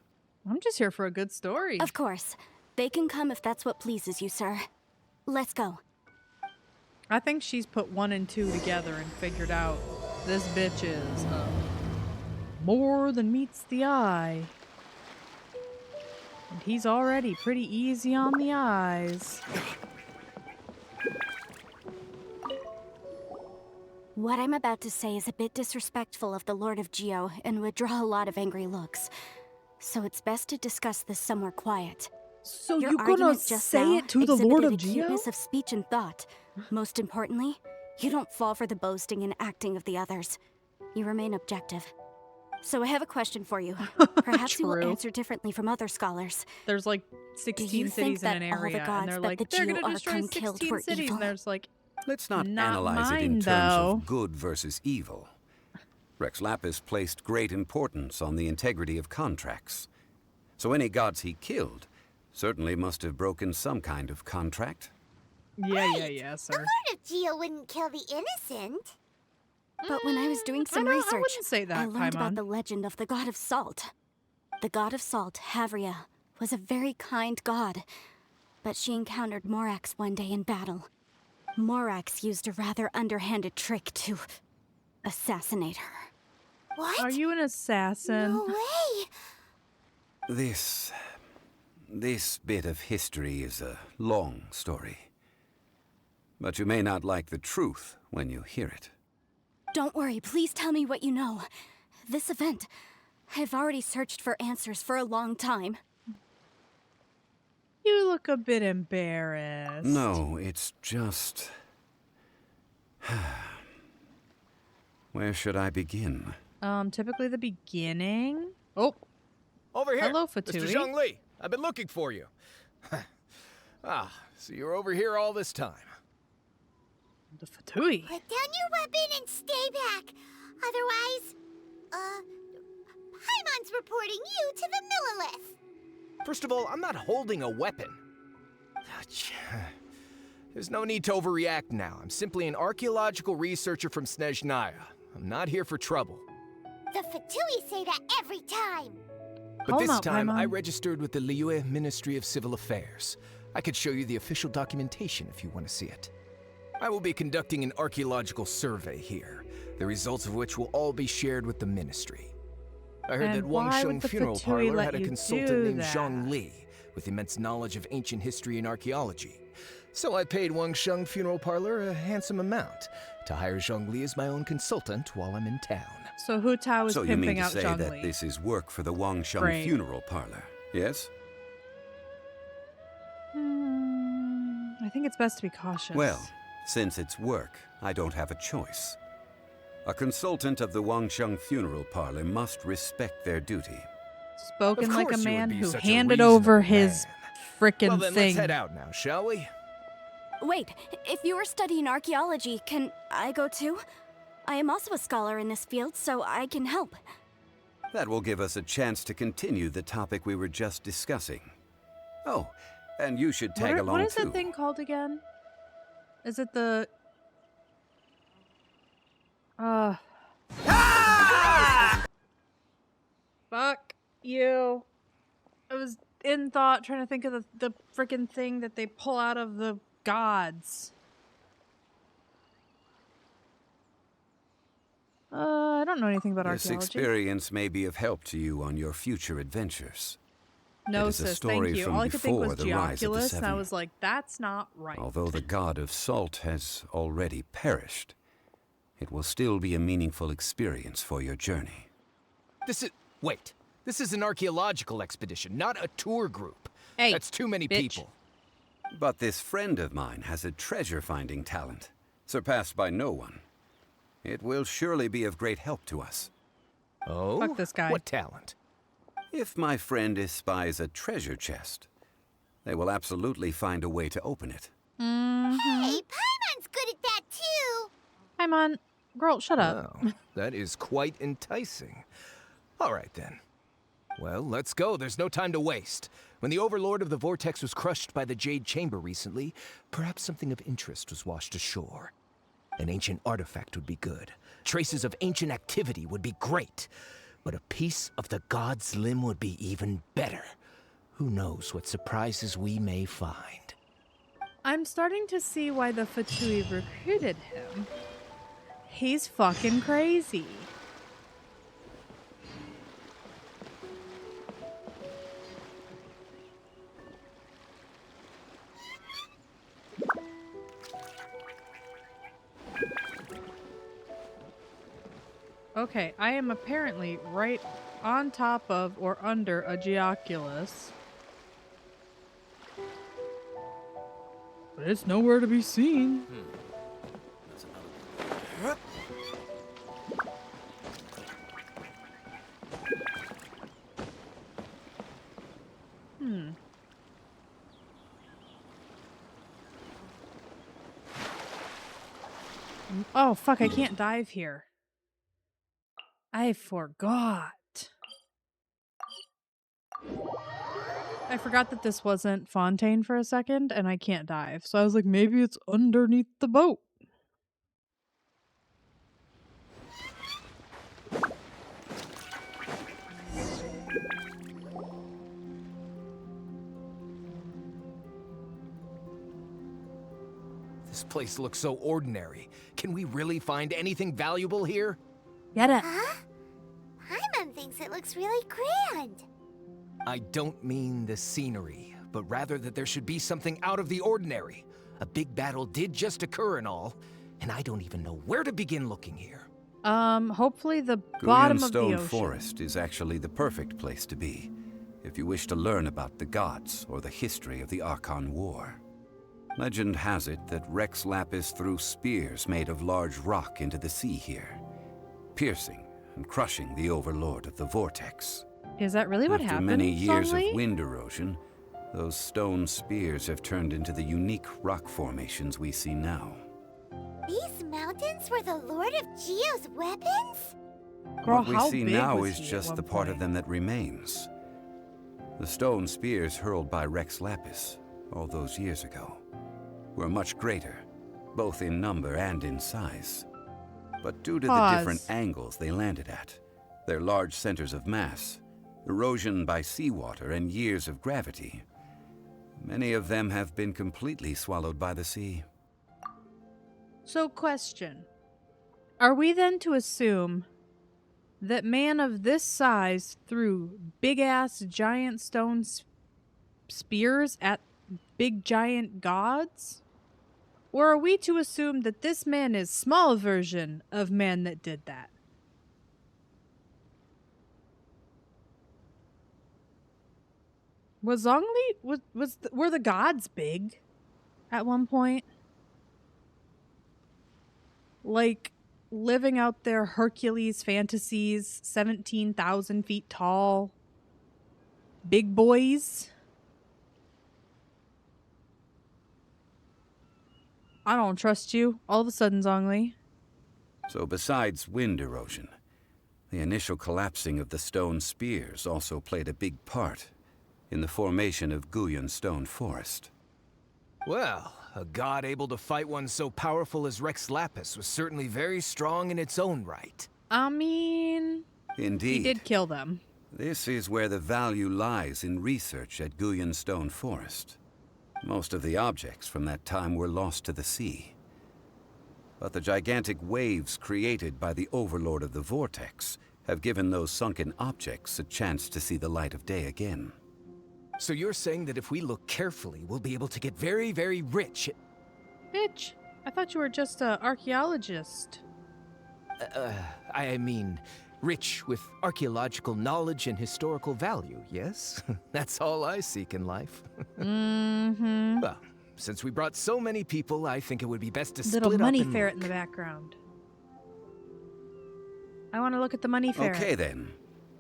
I'm just here for a good story. Of course. They can come if that's what pleases you, sir. Let's go. I think she's put 1 and 2 together and figured out this bitch is more than meets the eye. And he's already pretty easy on the eyes. What I'm about to say is a bit disrespectful of the Lord of Geo and would draw a lot of angry looks. So it's best to discuss this somewhere quiet. So Your you gonna argument just say now it to the Lord exhibited of a Geo? cuteness of speech and thought. Most importantly, you don't fall for the boasting and acting of the others. You remain objective. So I have a question for you. Perhaps you will True. answer differently from other scholars. There's like Do 16 you think cities in that an all the area, and gods they're that like, the they're Geo gonna destroy Archon killed 16 were cities, evil? and there's like, Let's not Not analyze it in mine, terms though. of good versus evil. Rex Lapis placed great importance on the integrity of contracts. So any gods he killed certainly must have broken some kind of contract. yeah, sir. The Lord of Geo wouldn't kill the innocent. But when I was doing some I research, wouldn't say that, I learned about Paimon. the legend of the god of salt. The god of salt, Havria, was a very kind god, but she encountered Morax one day in battle. Morax used a rather underhanded trick to assassinate her. What? Are you an assassin? No way. This bit of history is a long story. But you may not like the truth when you hear it. Don't worry, please tell me what you know. This event, I've already searched for answers for a long time. You look a bit embarrassed. No, it's just... Where should I begin? Typically the beginning. Oh, Over here. hello, Mr. Fatui. Zhongli. I've been looking for you. So you're over here all this time. The Fatui. Put down your weapon and stay back. Otherwise, Paimon's reporting you to the Millilith. First of all, I'm not holding a weapon. There's no need to overreact now. I'm simply an archaeological researcher from Snezhnaya. I'm not here for trouble. The Fatui say that every time. But Hold this up, time, I Paimon. registered with the Liyue Ministry of Civil Affairs. I could show you the official documentation if you want to see it. I will be conducting an archaeological survey here, the results of which will all be shared with the Ministry. I heard And that Wang why Sheng would the Funeral Fatui Parlor let had a you consultant do named that? Zhang Li, with immense knowledge of ancient history and archaeology. So I paid Wang Sheng Funeral Parlor a handsome amount to hire Zhang Li as my own consultant while I'm in town. So Hu Tao is So you mean pimping to out say Zhang that Li. this is work for the Wang Sheng Great. Funeral Parlor, yes? I think it's best to be cautious. Well, since it's work, I don't have a choice. A consultant of the Wang Sheng Funeral Parlor must respect their duty. Spoken Of like a course you would man be who such a handed reasonable over his frickin' Well then, thing. let's head out now, shall we? Wait, if you are studying archaeology, can I go too? I am also a scholar in this field, so I can help. That will give us a chance to continue the topic we were just discussing. Oh, and you should tag along What is too. that thing called again? Is it the... Fuck you. I was in thought trying to think of the frickin' thing that they pull out of the gods. I don't know anything about This archaeology. experience may be of help to you on your future adventures. No, It is a sis, story thank you. from All I could think before was the rise of the Geoculus, and I Seven. was like, that's not right. Although the god of salt has already perished, it will still be a meaningful experience for your journey. Wait. This is an archaeological expedition, not a tour group. Hey, that's too many bitch. people. But this friend of mine has a treasure-finding talent, surpassed by no one. It will surely be of great help to us. Oh? Fuck this guy. What talent? If my friend espies a treasure chest, they will absolutely find a way to open it. Hey, Paimon's good at that too. Paimon, girl, shut up. Oh, that is quite enticing. All right, then. Well, let's go. There's no time to waste. When the Overlord of the Vortex was crushed by the Jade Chamber recently, perhaps something of interest was washed ashore. An ancient artifact would be good. Traces of ancient activity would be great. But a piece of the god's limb would be even better. Who knows what surprises we may find. I'm starting to see why the Fatui recruited him. He's fucking crazy. Okay, I am apparently right on top of or under a Geoculus. But it's nowhere to be seen. Oh, fuck, I can't dive here. I forgot. I forgot that this wasn't Fontaine for a second, and I can't dive. So I was like, maybe it's underneath the boat. This place looks so ordinary. Can we really find anything valuable here? Get it. Huh? Paimon thinks it looks really grand. I don't mean the scenery, but rather that there should be something out of the ordinary. A big battle did just occur and all, and I don't even know where to begin looking here. Hopefully the bottom of the Stone ocean. Forest is actually the perfect place to be, if you wish to learn about the gods or the history of the Archon War. Legend has it that Rex Lapis threw spears made of large rock into the sea here, piercing and crushing the Overlord of the Vortex. Is that really what After happened? many years of Zhongli? wind erosion, those stone spears have turned into the unique rock formations we see now. These mountains were the Lord of Geo's weapons? Girl, What we how see big now was is he at just one the part of point? them that remains. The stone spears hurled by Rex Lapis all those years ago were much greater, both in number and in size. But due to the different angles they landed at, their large centers of mass, erosion by seawater, and years of gravity, many of them have been completely swallowed by the sea. So, question. Are we then to assume that man of this size threw big-ass giant stone spears at big giant gods? Or are we to assume that this man is small version of man that did that? Was Zhongli were the gods big at one point? Like living out their Hercules fantasies, 17,000 feet tall, big boys? I don't trust you. All of a sudden, Zhongli. So besides wind erosion, the initial collapsing of the stone spears also played a big part in the formation of Guyun Stone Forest. Well, a god able to fight one so powerful as Rex Lapis was certainly very strong in its own right. I mean... Indeed. He did kill them. This is where the value lies in research at Guyun Stone Forest. Most of the objects from that time were lost to the sea. But the gigantic waves created by the Overlord of the Vortex have given those sunken objects a chance to see the light of day again. So you're saying that if we look carefully, we'll be able to get very, very rich? Bitch, I thought you were just an archaeologist. I mean, rich with archaeological knowledge and historical value, yes? That's all I seek in life. Mm-hmm. Well, since we brought so many people, I think it would be best to Little split money up and ferret look. in the background. I want to look at the money ferret. Okay then,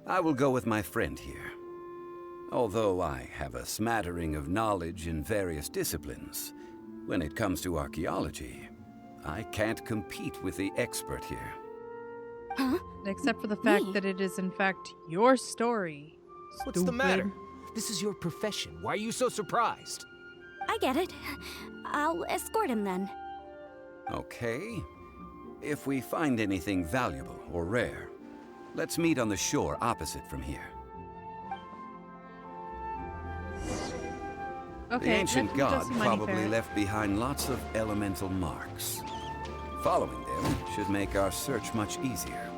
I will go with my friend here. Although I have a smattering of knowledge in various disciplines, when it comes to archaeology, I can't compete with the expert here. Huh? Except for the fact that it is in fact your story. What's the matter? This is your profession. Why are you so surprised? I get it. I'll escort him then. Okay. If we find anything valuable or rare, let's meet on the shore opposite from here. Okay, the ancient let him god just money probably ferret. left behind lots of elemental marks. Following them should make our search much easier.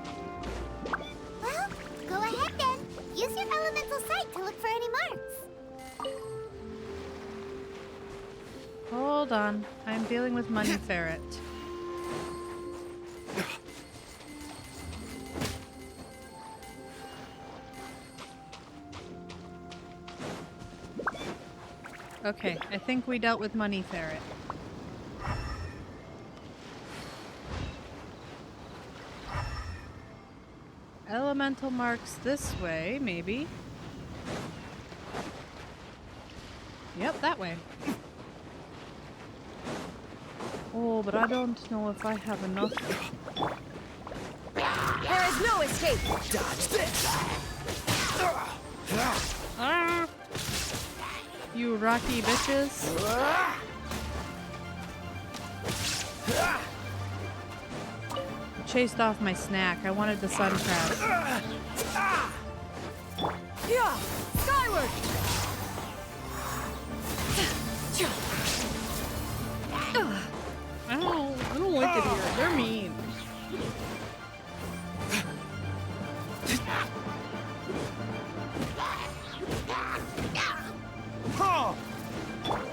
Well, go ahead then. Use your elemental sight to look for any marks. Hold on. I'm dealing with money ferret. Okay, I think we dealt with money ferret. Elemental marks this way, maybe. Yep, that way. Oh, but I don't know if I have enough. There is no escape! Dodge this! Ah! You rocky bitches. Chased off my snack. I wanted the sun crab. Yeah! Skyward! I don't like it here. They're mean.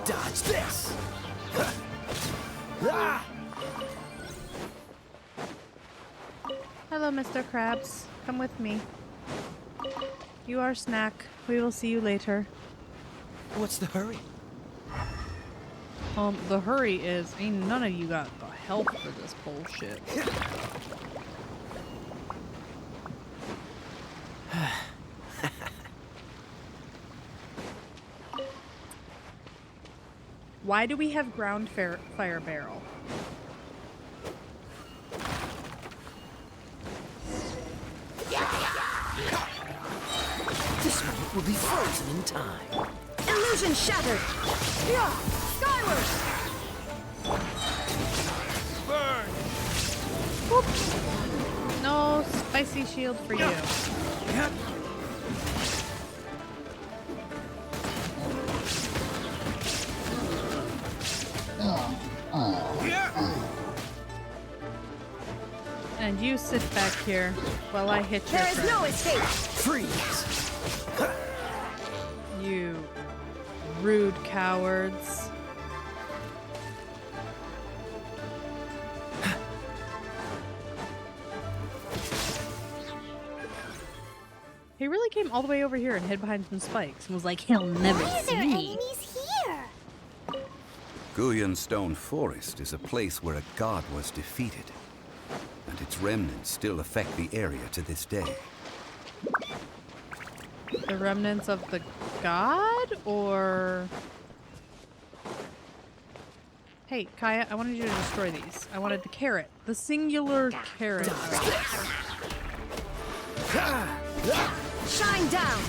Dodge this! Hello, Mr. Krabs. Come with me. You are Snack. We will see you later. What's the hurry? The hurry is ain't none of you got the help for this bullshit. Why do we have ground fire barrel? This one will be frozen in time. Illusion shattered! Yeah! Skyward! Burn! Whoop. No spicy shield for you. And you sit back here while I hit your There is no friend. escape! Freeze! You rude cowards. He really came all the way over here and hid behind some spikes and was like, he'll never Why are see there me. enemies here? Guyan Stone Forest is a place where a god was defeated, and its remnants still affect the area to this day. The remnants of the god, or... Hey, Kaya, I wanted you to destroy these. I wanted the carrot. The singular carrot. Shine down!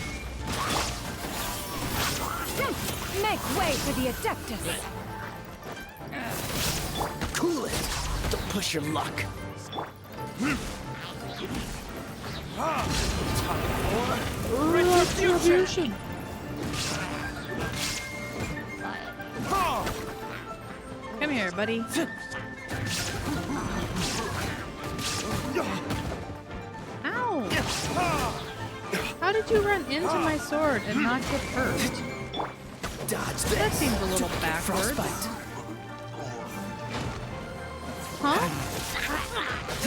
Make way for the Adeptus! Cool it! Don't push your luck. Retribution! Come here, buddy. Ow! How did you run into my sword and not get hurt? Dodge this. That seems a little backwards. Frostbite. Huh?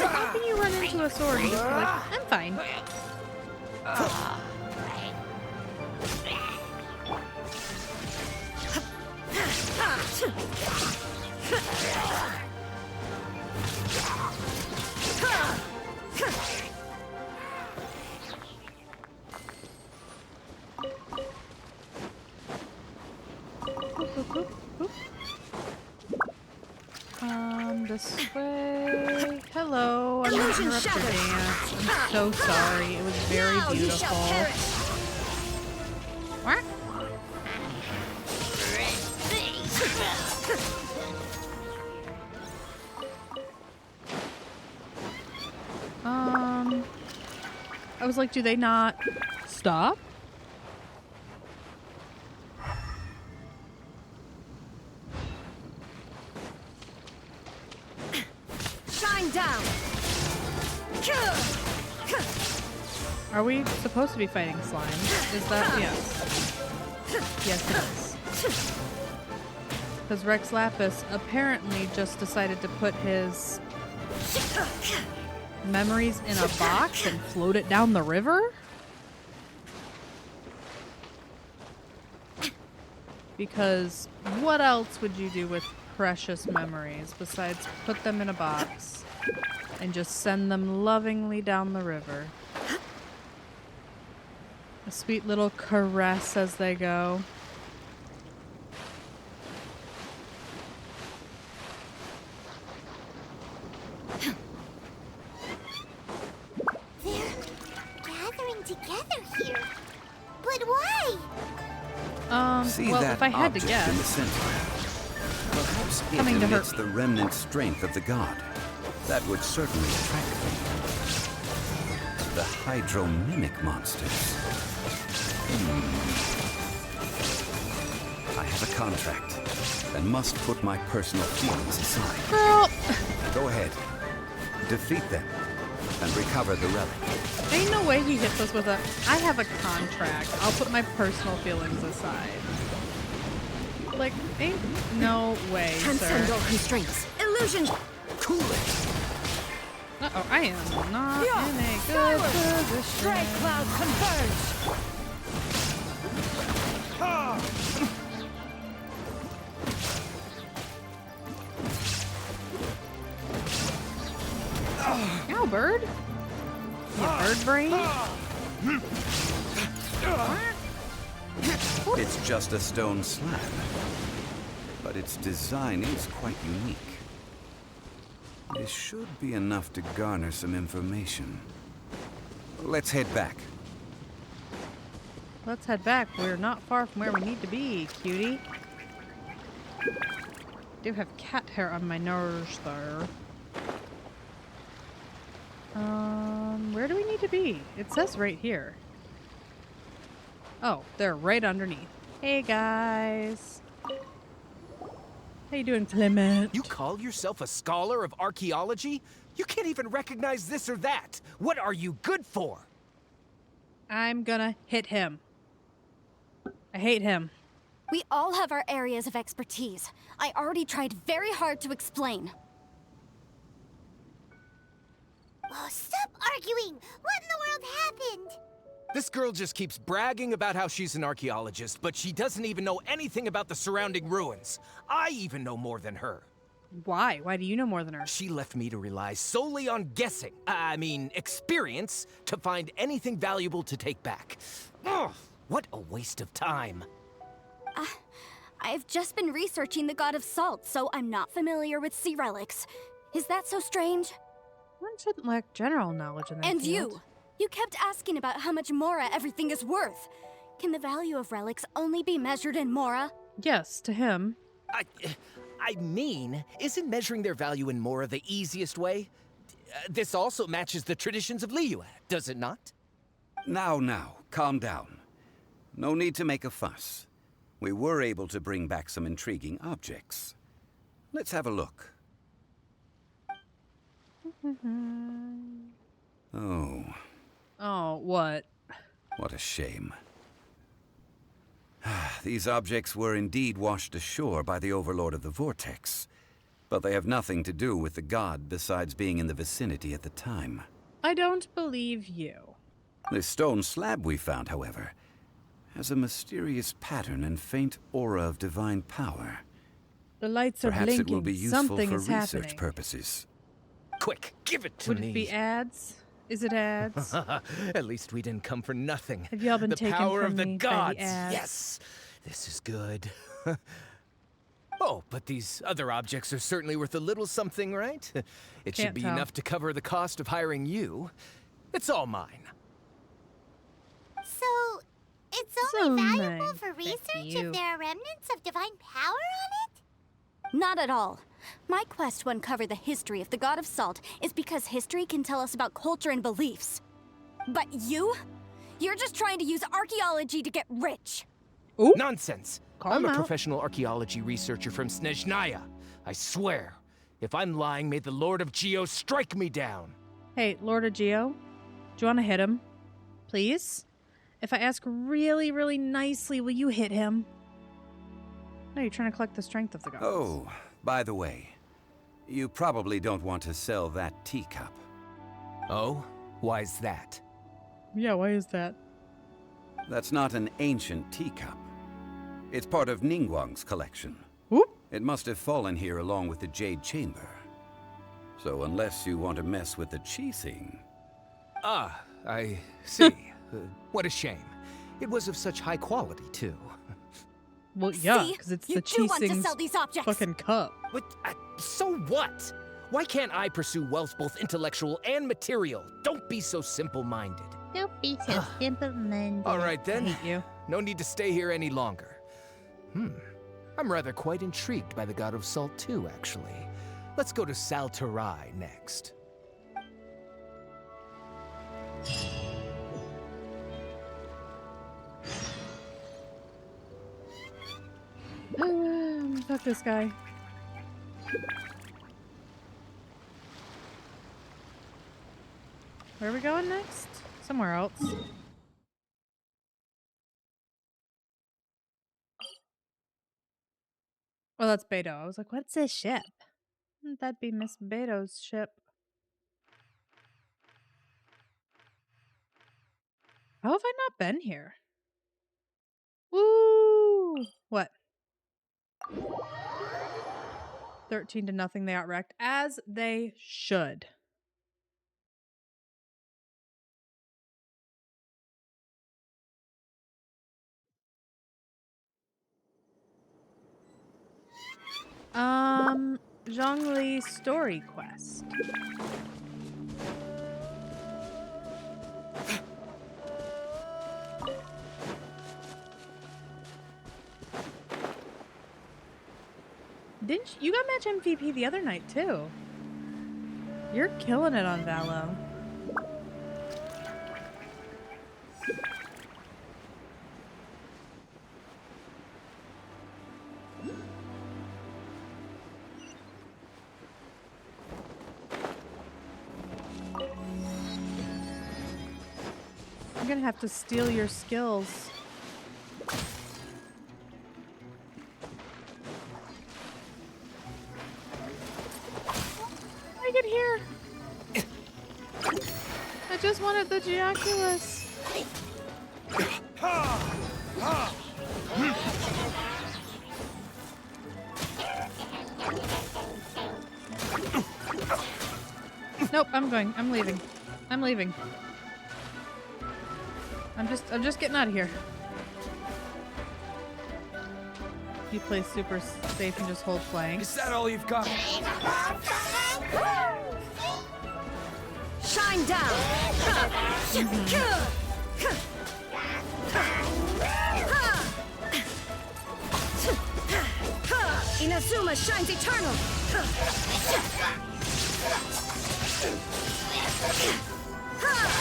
How can you run into a sword and just be like, I'm fine? This way. Hello, I'm gonna interrupt your dance. I'm so sorry. It was very beautiful. What? I was like, do they not stop? Shine down! Are we supposed to be fighting slimes? Is that... Yes. Yes, it is. Because Rex Lapis apparently just decided to put his memories in a box and float it down the river? Because what else would you do with precious memories besides put them in a box and just send them lovingly down the river? A sweet little caress as they go. They're gathering together here. But why? See Well, that if I had to object guess, in the center? Perhaps it coming to hurt emits the remnant strength of the god. That would certainly attract them. The hydro-mimic monsters. I have a contract and must put my personal feelings aside. girl. Go ahead. Defeat them and recover the relic. Ain't no way he hits us with a, I have a contract. I'll put my personal feelings aside. Like, ain't no way, Transcend sir. all constraints. Illusion! Cool it! Uh-oh, I am not in a good position. Stray clouds converge! Ow, bird. You bird brain? It's just a stone slab, but its design is quite unique. This should be enough to garner some information. Let's head back. Let's head back. We're not far from where we need to be, cutie. Do have cat hair on my nose there. Where do we need to be? It says right here. Oh, they're right underneath. Hey guys. How you doing, Clement? You call yourself a scholar of archaeology? You can't even recognize this or that. What are you good for? I'm gonna hit him. I hate him. We all have our areas of expertise. I already tried very hard to explain. Oh, stop arguing! What in the world happened? This girl just keeps bragging about how she's an archaeologist, but she doesn't even know anything about the surrounding ruins. I even know more than her. Why? Why do you know more than her? She left me to rely solely on guessing, experience, to find anything valuable to take back. Ugh, what a waste of time. I've just been researching the god of salt, so I'm not familiar with sea relics. Is that so strange? One shouldn't lack general knowledge in that And field. you kept asking about how much Mora everything is worth. Can the value of relics only be measured in Mora? Yes, to him. I mean, isn't measuring their value in Mora the easiest way? This also matches the traditions of Liyue, does it not? Now, calm down. No need to make a fuss. We were able to bring back some intriguing objects. Let's have a look. Oh. Oh, what? What a shame. These objects were indeed washed ashore by the Overlord of the Vortex, but they have nothing to do with the god besides being in the vicinity at the time. I don't believe you. This stone slab we found, however, has a mysterious pattern and faint aura of divine power. The lights are Perhaps blinking. it will be useful Something for is research happening. purposes. Quick, give it to Would me. it be ads? Is it ads? At least we didn't come for nothing. Have y'all been the taken power from of the me by the gods. ads? Yes, this is good. Oh, but these other objects are certainly worth a little something, right? It should Can't be tell. enough to cover the cost of hiring you. It's all mine. So, it's So only valuable nice. for Thank research you. if there are remnants of divine power on it? Not at all. My quest to uncover the history of the god of salt is because history can tell us about culture and beliefs. But you're just trying to use archaeology to get rich. Ooh. Nonsense. Call I'm him a out. professional archaeology researcher from Snezhnaya. I swear. If I'm lying, may the Lord of Geo strike me down. Hey, Lord of Geo, do you want to hit him? Please? If I ask really, really nicely, will you hit him? No, you're trying to collect the strength of the gods. Oh, by the way, you probably don't want to sell that teacup. Oh? Why's that? Yeah, why is that? That's not an ancient teacup. It's part of Ningguang's collection. Whoop. It must have fallen here along with the Jade Chamber. So unless you want to mess with the Qixing... Ah, I see. What a shame. It was of such high quality, too. Well, yeah, See? because it's You the do want to Qixing's sell these objects. fucking cup. What? So what? Why can't I pursue wealth both intellectual and material? Don't be so simple-minded. Don't be so simple-minded. All right, then. I hate you. No need to stay here any longer. I'm rather quite intrigued by the God of Salt too, actually. Let's go to Saltarai next. Fuck this guy. Where are we going next? Somewhere else. Oh, that's Beto. I was like, what's this ship? Wouldn't that be Miss Beto's ship? How have I not been here? Woo! What? 13-0, they outracked. As they should. Zhongli story quest. Didn't you got match MVP the other night too? You're killing it on Valo. gonna have to steal your skills. I get here. I just wanted the Geoculus. Nope, I'm going. I'm leaving. I'm leaving. I'm just getting out of here. You play super safe and just hold flank. Is that all you've got? Shine down! Inazuma shines eternal!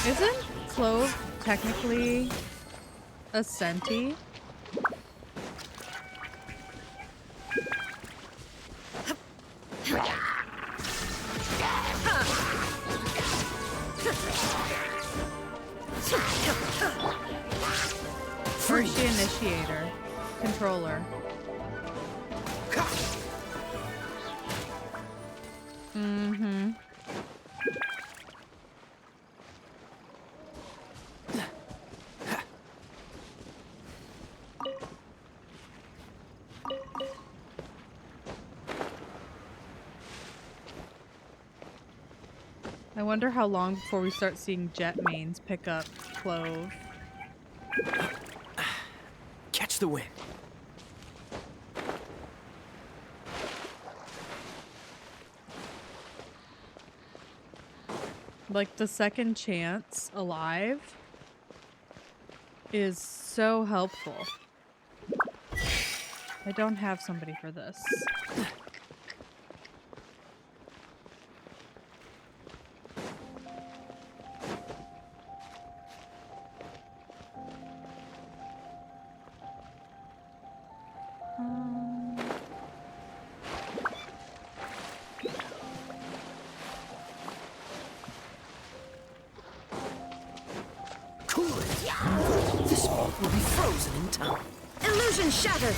Isn't Clove technically a Senti? Or is she initiator? Controller? Mm-hmm. I wonder how long before we start seeing jet mains pick up Clove. Catch the wind. Like, the second chance alive is so helpful. I don't have somebody for this. This vault will be frozen in time. Illusion shattered!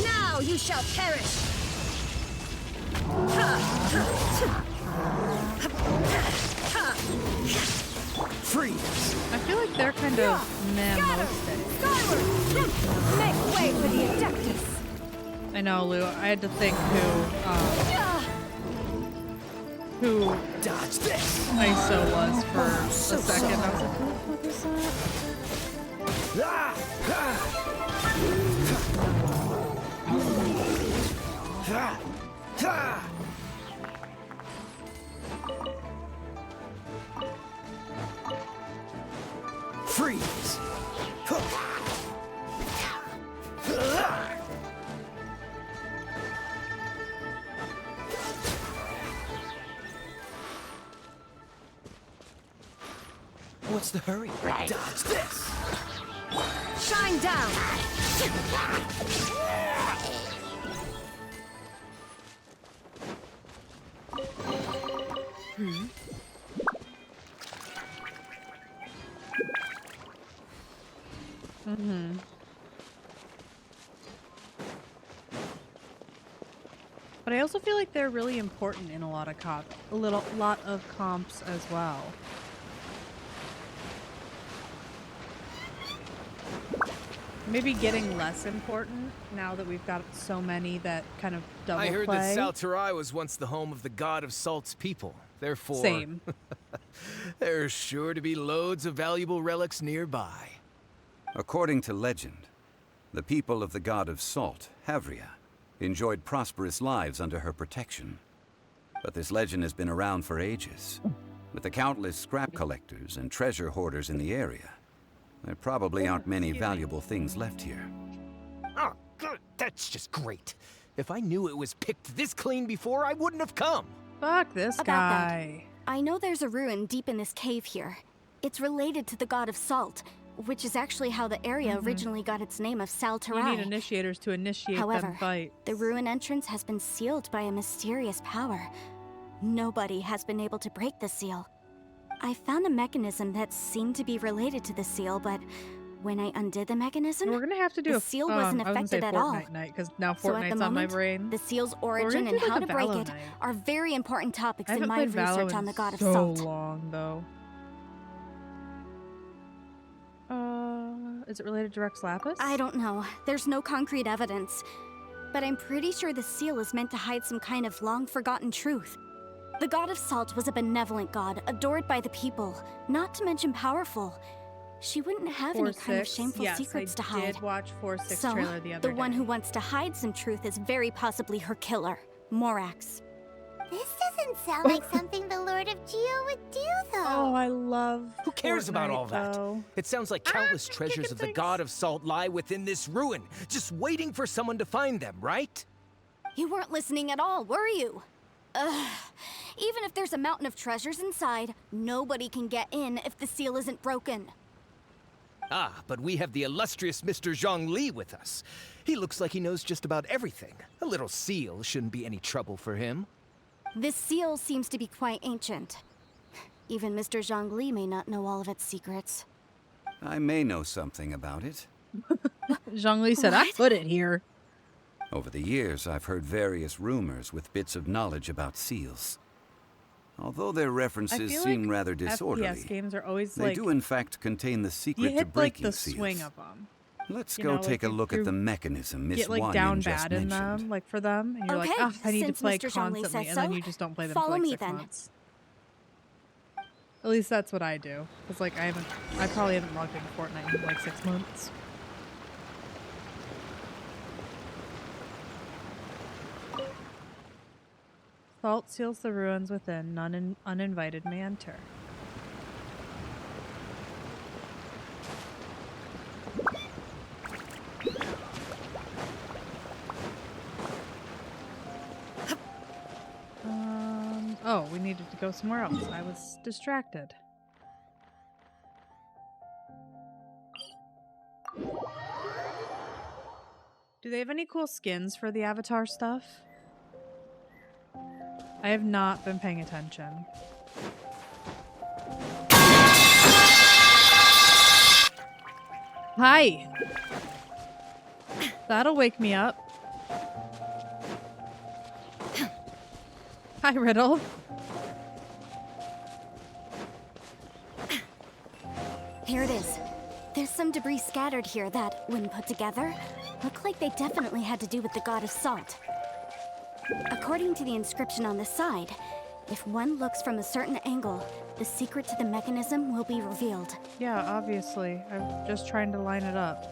Now you shall perish! Freeze! I feel like they're kind of meh most days. Skyward! Make way for the Adeptus! I know, Lou. I had to think who Dodge this! ISO was for a second. I was like, who the fuck is that? Freeze! What's the hurry? Dodge this! Shine down! Mm-hmm. But I also feel like they're really important in a lot of lot of comps as well. Maybe getting less important now that we've got so many that kind of double I heard play. that Salterai was once the home of the god of Salt's people. Therefore, Same. there's sure to be loads of valuable relics nearby. According to legend, the people of the god of Salt, Havria, enjoyed prosperous lives under her protection. But this legend has been around for ages. With the countless scrap collectors and treasure hoarders in the area, there probably aren't many valuable things left here. Oh, good. That's just great. If I knew it was picked this clean before, I wouldn't have come. Fuck this About guy. that, I know there's a ruin deep in this cave here. It's related to the god of Salt, which is actually how the area originally got its name of Salterai. You need initiators to initiate However, them fights. the ruin entrance has been sealed by a mysterious power. Nobody has been able to break the seal. I found a mechanism that seemed to be related to the seal, but when I undid the mechanism, We're gonna have to do the a seal wasn't I was gonna say affected at all. Fortnite night because now So at the Fortnite's on my moment, brain. the seal's We're origin gonna and do how like to a break Valo it night. are very important topics I in haven't my played Valo research in on the God of so Salt. long though. Is it related to Rex Lapis? I don't know. There's no concrete evidence. But I'm pretty sure the seal is meant to hide some kind of long-forgotten truth. The God of Salt was a benevolent god, adored by the people, not to mention powerful. She wouldn't have any kind of 4-6. shameful Yes, secrets to I hide. did watch 4-6 So, trailer the other the one day. who wants to hide some truth is very possibly her killer, Morax. This doesn't sound like something the Lord of Geo would do, though. Oh, I love Who cares about Fortnite, all that? though. It sounds like countless treasures of the God of Salt lie within this ruin, just waiting for someone to find them, right? You weren't listening at all, were you? Ugh. Even if there's a mountain of treasures inside, nobody can get in if the seal isn't broken. Ah, but we have the illustrious Mr. Zhongli with us. He looks like he knows just about everything. A little seal shouldn't be any trouble for him. This seal seems to be quite ancient. Even Mr. Zhongli may not know all of its secrets. I may know something about it. Zhongli said, I put it here. Over the years, I've heard various rumors with bits of knowledge about seals. Although their I references feel seem like rather FPS disorderly, games are always they like do in fact contain the you secret to hit like breaking the seals. swing of them. Let's You go know, take like a look at you the mechanism Miss Get like Wanyan down just bad in mentioned. them, like for them, and you're like, Okay, oh, I need to since play Mr. Zhongli constantly, says and then so, you just don't play them follow for like me 6 then. months. At least that's what I do. Cause like I probably haven't logged into Fortnite in like 6 months. Salt seals the ruins within. None uninvited may enter. Oh, we needed to go somewhere else. I was distracted. Do they have any cool skins for the Avatar stuff? I have not been paying attention. Hi! That'll wake me up. Hi, Riddle. Here it is. There's some debris scattered here that, when put together, look like they definitely had to do with the God of Salt. According to the inscription on the side, if one looks from a certain angle, the secret to the mechanism will be revealed. Yeah, obviously. I'm just trying to line it up.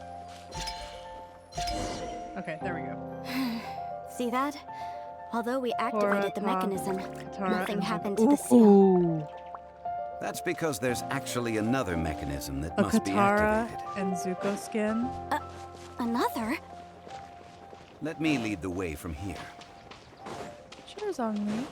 Okay, there we go. See that? Although we activated the mechanism, Katara, nothing and happened to the seal. Ooh. That's because there's actually another mechanism that A must be Katara activated. and Zuko skin. Another? Let me lead the way from here. Sure, Zhongli.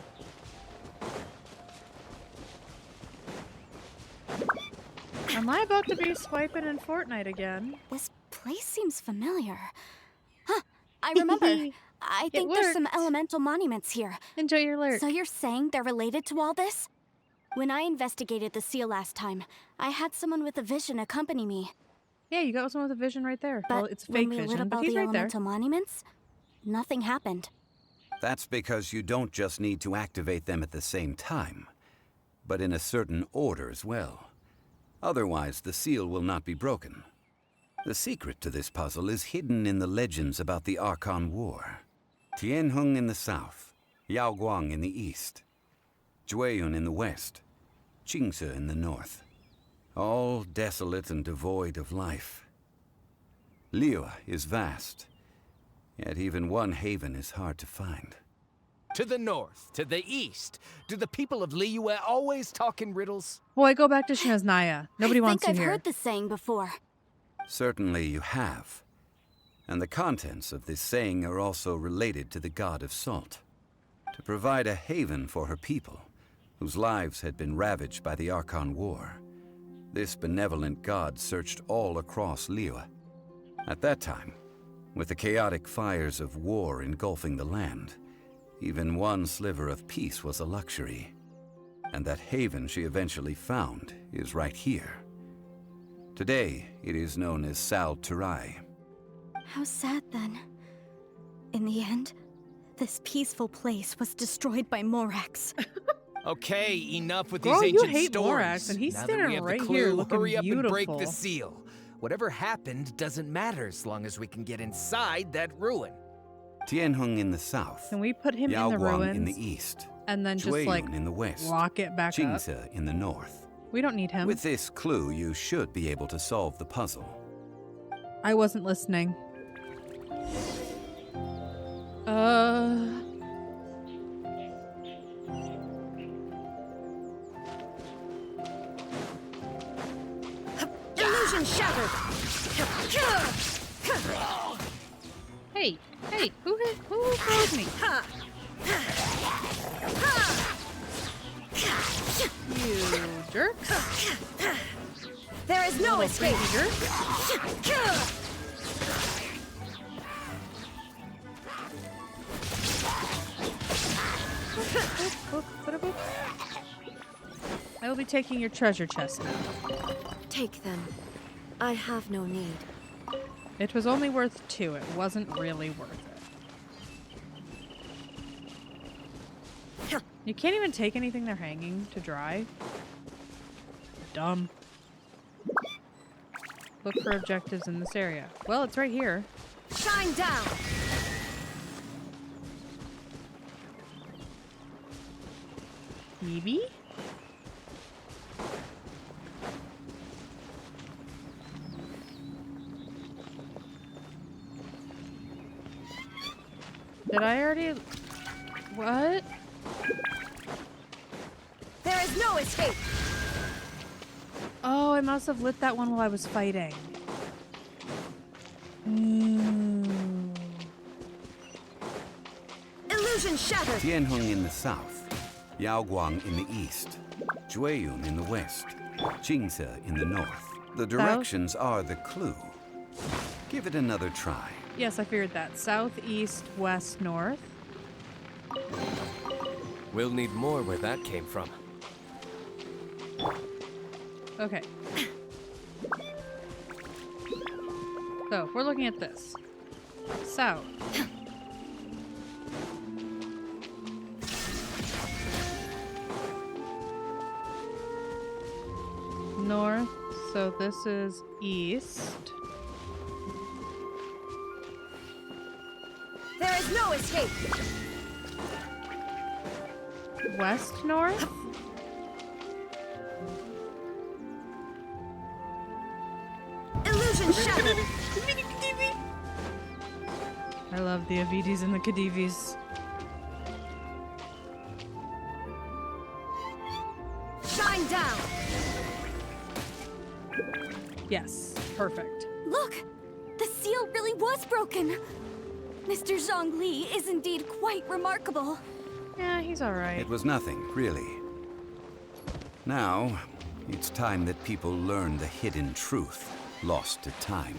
Am I about to be swiping in Fortnite again? This place seems familiar. Huh, I remember. I think there's some elemental monuments here. Enjoy your lurk. So you're saying they're related to all this? When I investigated the seal last time, I had someone with a vision accompany me. Yeah, you got someone with a vision right there. But Well, it's fake when we lit vision, up but all he's the right there. elemental monuments, nothing happened. That's because you don't just need to activate them at the same time, but in a certain order as well. Otherwise, the seal will not be broken. The secret to this puzzle is hidden in the legends about the Archon War. Tianheng in the south, Yaoguang in the east, Jueyun in the west, Qingce in the north. All desolate and devoid of life. Liyue is vast, yet even one haven is hard to find. To the north, to the east. Do the people of Liyue always talk in riddles? Boy, go back to Shinaznaya. Nobody wants I you think I've here. heard this saying before. Certainly you have. And the contents of this saying are also related to the God of Salt. To provide a haven for her people, whose lives had been ravaged by the Archon War, this benevolent god searched all across Liyue. At that time, with the chaotic fires of war engulfing the land, even one sliver of peace was a luxury. And that haven she eventually found is right here. Today, it is known as Sal Turai. How sad then. In the end, this peaceful place was destroyed by Morax. Okay, enough with Girl, these you ancient hate stories. Morax, and he's now that we standing have right the here clue, looking hurry up and break beautiful. the seal. Whatever happened doesn't matter as long as we can get inside that ruin. Tianheng in the south. Can we put him in the Yaoguang ruins? in the east. And then just like Jueyun in the west. lock it back up? Jingze in the north. We don't need him. With this clue, you should be able to solve the puzzle. I wasn't listening. Illusion shattered! Hey, who throws me? You jerks. There is no escape! I will be taking your treasure chest now. Take them. I have no need. It was only worth 2. It wasn't really worth it. You can't even take anything they're hanging to dry. Dumb. Look for objectives in this area. Well, it's right here. Shine down! Maybe? Did I already... What? There is no escape! Oh, I must have lit that one while I was fighting. Illusion shattered! Tianheng in the south. Yaoguang in the east. Jueyun in the west. Jingze in the north. The directions are the clue. Give it another try. Yes, I figured that. South, east, west, north. We'll need more where that came from. Okay. So, we're looking at this. South. North. So this is east. There is no escape! West, north? Illusion shattered! I love the Avidis and the Khedivis. Shine down! Yes, perfect. Look! The seal really was broken! Mr. Zhongli is indeed quite remarkable. Yeah, he's alright. It was nothing, really. Now, it's time that people learn the hidden truth lost to time.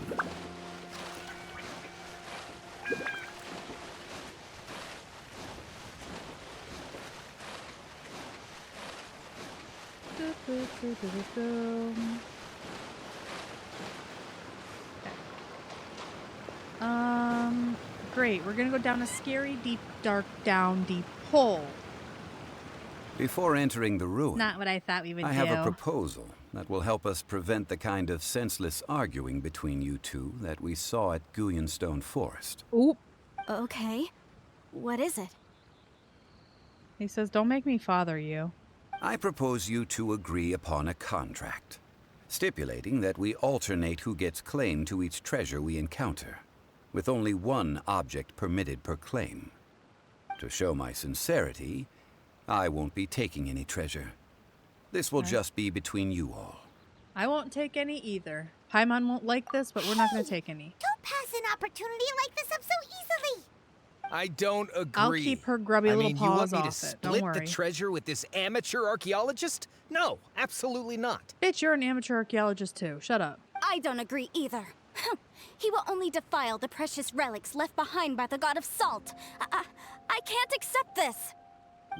Great. We're gonna go down a scary, deep, dark, down, deep hole. Before entering the ruin, Not what I thought we would I do. have a proposal that will help us prevent the kind of senseless arguing between you two that we saw at Guyonstone Forest. Oop. Okay. What is it? He says, don't make me father you. I propose you two agree upon a contract, stipulating that we alternate who gets claim to each treasure we encounter, with only one object permitted per claim. To show my sincerity, I won't be taking any treasure. This will just be between you all. I won't take any either. Paimon won't like this, but we're not going to take any. Don't pass an opportunity like this up so easily. I don't agree. I'll keep her grubby little you want paws me to off it. Don't split worry. the treasure with this amateur archaeologist? No, absolutely not. Bitch, you're an amateur archaeologist too. Shut up. I don't agree either. He will only defile the precious relics left behind by the god of salt. I can't accept this.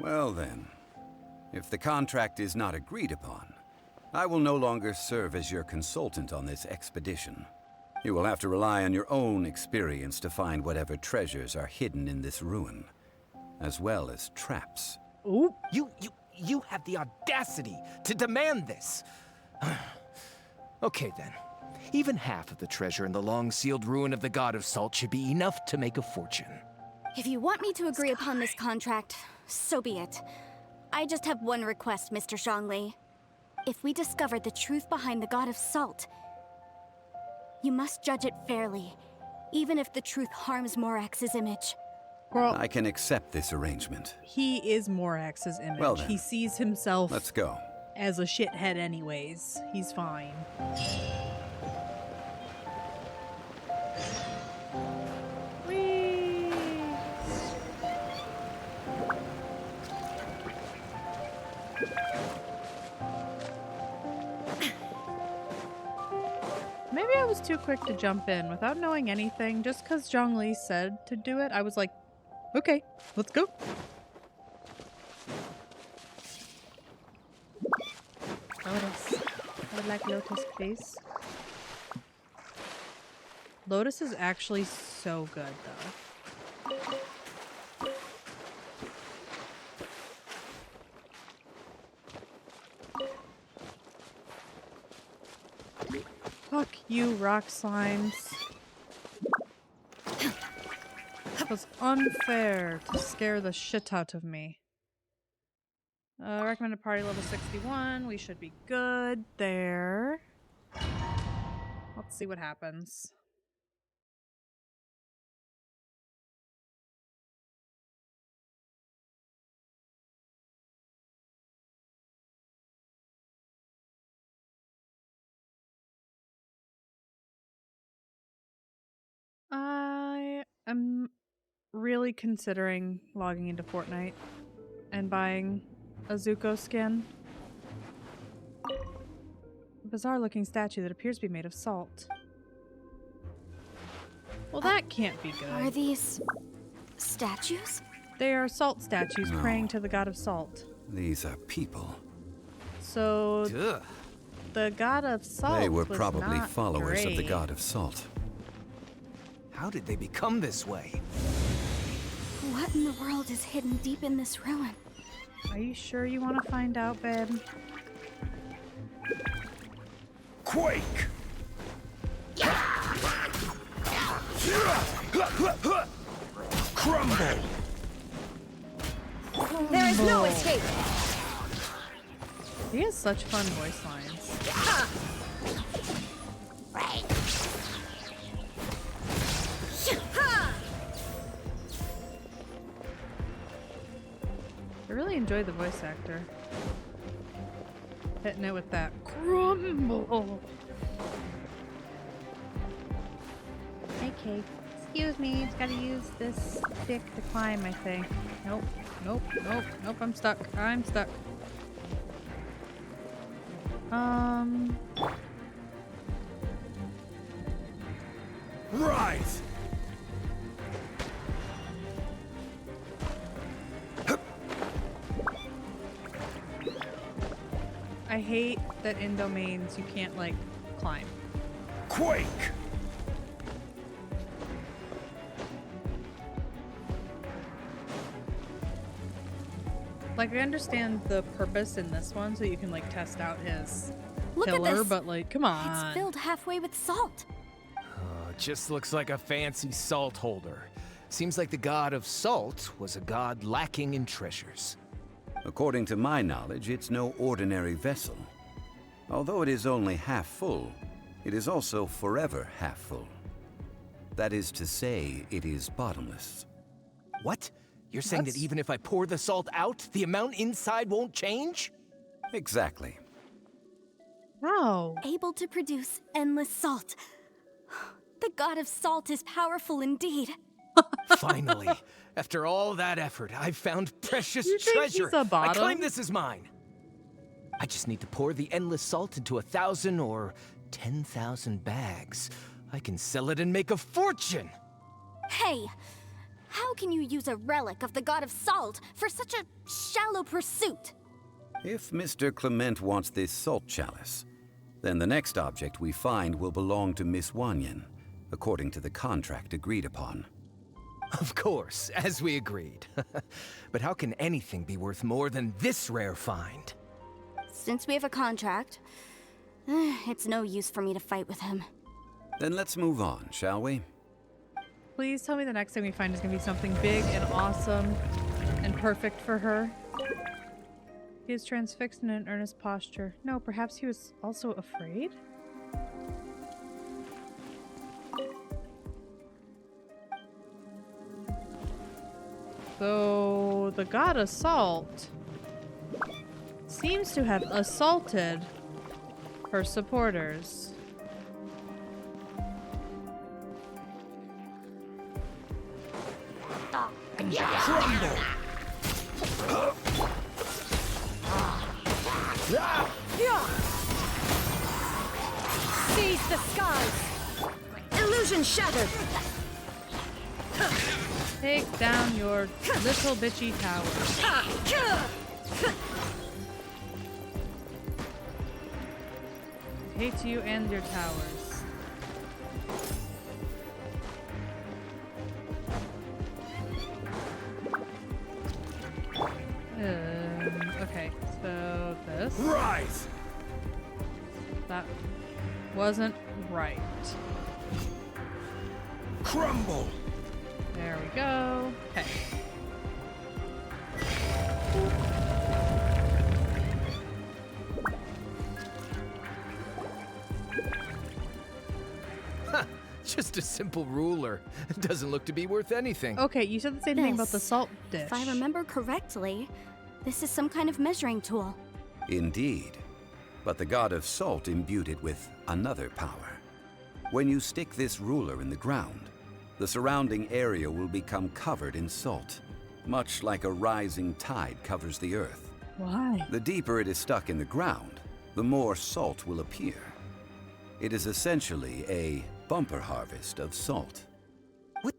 Well then, If the contract is not agreed upon, I will no longer serve as your consultant on this expedition. You will have to rely on your own experience to find whatever treasures are hidden in this ruin, as well as traps. Ooh. You have the audacity to demand this. Okay then. Even half of the treasure in the long-sealed ruin of the God of Salt should be enough to make a fortune. If you want me to agree upon this contract, so be it. I just have one request, Mr. Zhongli. If we discover the truth behind the God of Salt, you must judge it fairly, even if the truth harms Morax's image. Girl, I can accept this arrangement. he is Morax's image. Well then, he sees himself let's go. as a shithead anyways. He's fine. Whee! Maybe I was too quick to jump in without knowing anything. Just because Zhongli said to do it, I was like, okay, let's go. Lotus. I would like Lotus, please. Lotus is actually so good, though. Fuck you, rock slimes. It was unfair to scare the shit out of me. Recommended party level 61. We should be good there. Let's see what happens. I am really considering logging into Fortnite and buying a Zuko skin. A bizarre looking statue that appears to be made of salt. Well, that can't be good. Are these statues? They are salt statues praying to the god of salt. These are people. So Ugh. the god of salt They were was probably not followers of the great. god of salt. How did they become this way? What in the world is hidden deep in this ruin? Are you sure you want to find out, babe? Quake! Crumble! There is no escape. He has such fun voice lines. I really enjoyed the voice actor. Hitting it with that crumble. Okay, excuse me, it's gotta use this stick to climb, I think. Nope, nope, nope, nope, I'm stuck. I'm stuck. Rise! I hate that in domains you can't, like, climb. Quake! Like, I understand the purpose in this one, so you can, like, test out his Look at pillar, this. but, like, come on. It's filled halfway with salt. Oh, it just looks like a fancy salt holder. Seems like the god of salt was a god lacking in treasures. According to my knowledge, it's no ordinary vessel. Although it is only half full, it is also forever half full. That is to say, it is bottomless. What? You're saying that That's- even if I pour the salt out, the amount inside won't change? Exactly. Wow. Able to produce endless salt. The god of salt is powerful indeed. Finally, after all that effort, I've found precious You think treasure. he's a I bottom? claim this is mine. I just need to pour the endless salt into 1,000 or 10,000 bags. I can sell it and make a fortune. Hey, how can you use a relic of the god of salt for such a shallow pursuit? If Mr. Clement wants this salt chalice, then the next object we find will belong to Miss Wanyan, according to the contract agreed upon. Of course, as we agreed. But how can anything be worth more than this rare find? Since we have a contract, it's no use for me to fight with him. Then let's move on, shall we? Please tell me the next thing we find is going to be something big and awesome and perfect for her. He is transfixed in an earnest posture. No, perhaps he was also afraid? So, the god Assault seems to have assaulted her supporters. Crumble! Seize the skies! Illusion shattered! Take down your little bitchy tower. I hate you and your towers. Okay, so this. Rise! That wasn't right. Crumble! There we go. Okay. Just a simple ruler. It doesn't look to be worth anything. Okay, you said the same thing about the salt dish. If I remember correctly, this is some kind of measuring tool. Indeed. But the god of salt imbued it with another power. When you stick this ruler in the ground, the surrounding area will become covered in salt, much like a rising tide covers the earth. Why? The deeper it is stuck in the ground, the more salt will appear. It is essentially a bumper harvest of salt. What?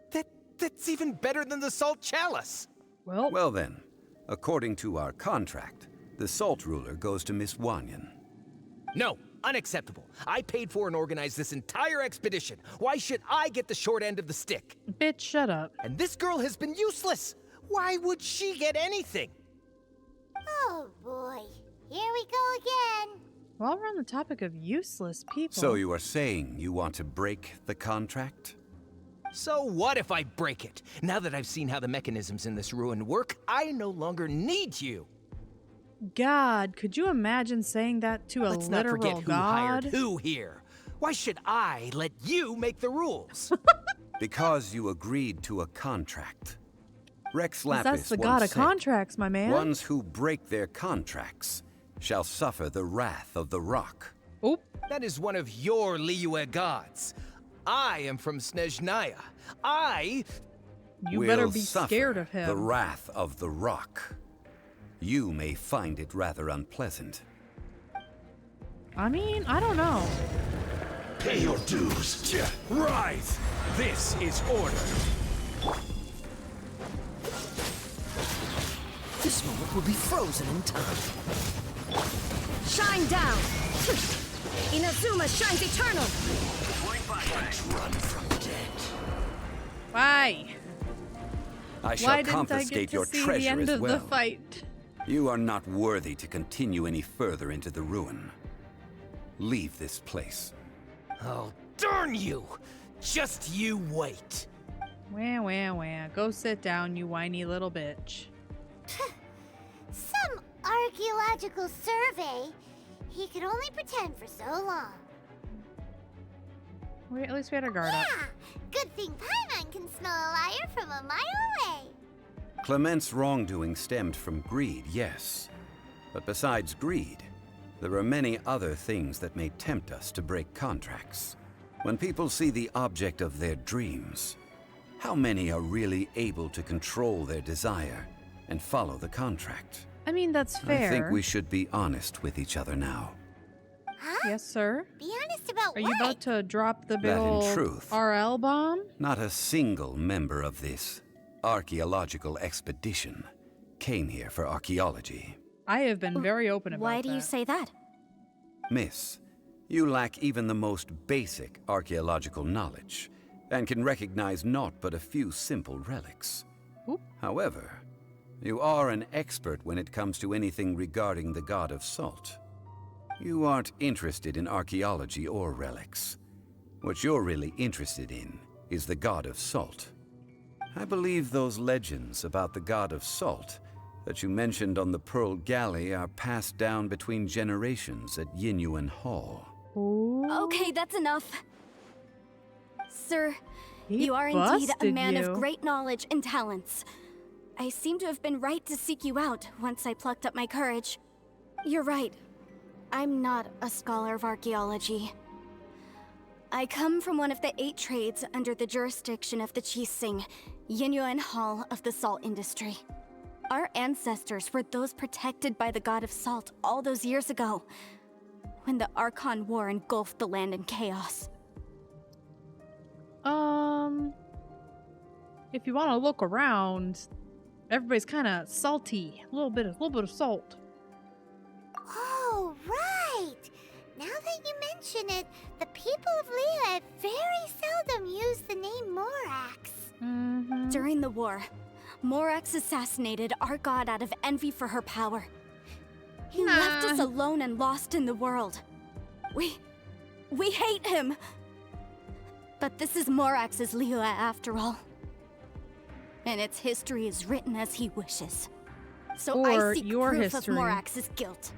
That's even better than the salt chalice! Well then, according to our contract, the salt ruler goes to Miss Wanyan. No, unacceptable. I paid for and organized this entire expedition. Why should I get the short end of the stick? Bitch, shut up. And this girl has been useless. Why would she get anything? Oh boy, here we go again. While we're on the topic of useless people. So you are saying you want to break the contract? So what if I break it? Now that I've seen how the mechanisms in this ruin work, I no longer need you. God, could you imagine saying that to a Let's not literal forget who god? hired who here. Why should I let you make the rules? Because you agreed to a contract. Rex 'Cause Lapis that's the once god of said, contracts, my man. Ones who break their contracts shall suffer the wrath of the rock. Oop. That is one of your Liyue gods. I am from Snezhnaya. You will better be suffer scared of him. the wrath of the rock. You may find it rather unpleasant. I mean, I don't know. Pay your dues. Rise! This is order. This moment will be frozen in time. Shine down! Inazuma shines eternal! Run from death. Why? I shall Why didn't I confiscate get to your see treasure the end as of well. the fight? You are not worthy to continue any further into the ruin. Leave this place. Oh, darn you! Just you wait. Wah, wah, wah. Go sit down, you whiny little bitch. Some archaeological survey. He could only pretend for so long. At least we had our guard up. Yeah, good thing Paimon can smell a liar from a mile away. Clement's wrongdoing stemmed from greed, yes. But besides greed, there are many other things that may tempt us to break contracts. When people see the object of their dreams, how many are really able to control their desire and follow the contract? I mean, that's fair. I think we should be honest with each other now. Huh? Yes, sir. Be honest about Are what? you about to drop the big That in old truth. RL bomb? Not a single member of this archaeological expedition came here for archaeology. I have been very open about that. Why do you say that? Miss, you lack even the most basic archaeological knowledge, and can recognize naught but a few simple relics. Oop. However, you are an expert when it comes to anything regarding the god of salt. You aren't interested in archaeology or relics. What you're really interested in is the god of salt. I believe those legends about the god of salt that you mentioned on the Pearl Galley are passed down between generations at Yinyuan Hall. Ooh. Okay, that's enough. Sir, He you are indeed a busted man you. of great knowledge and talents. I seem to have been right to seek you out once I plucked up my courage. You're right. I'm not a scholar of archaeology. I come from one of the 8 trades under the jurisdiction of the Chising, Yinyuan Hall of the salt industry. Our ancestors were those protected by the god of salt all those years ago, when the Archon War engulfed the land in chaos. If you want to look around, everybody's kind of salty. A little bit of salt. Oh, right! Now that you mention it, the people of Liyue very seldom use the name Morax. Mm-hmm. During the war, Morax assassinated our god out of envy for her power. He left us alone and lost in the world. We hate him! But this is Morax's Liyue after all. And its history is written as he wishes. So Or I seek your proof history. of Morax's guilt.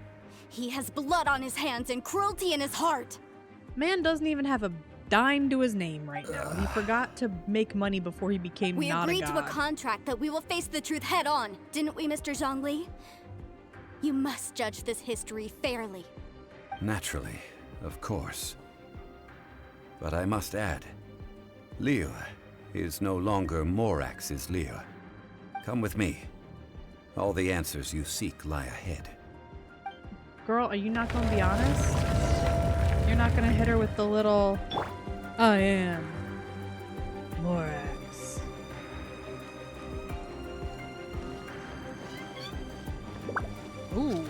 He has blood on his hands and cruelty in his heart. Man doesn't even have a dime to his name right now. He forgot to make money before he became We not a agreed god. to a contract that we will face the truth head on, didn't we, Mr. Zhongli? You must judge this history fairly. Naturally, of course. But I must add, Liyue is no longer Morax's Liyue. Come with me. All the answers you seek lie ahead. Girl, are you not going to be honest? You're not going to hit her with the little, I am Morax. Ooh.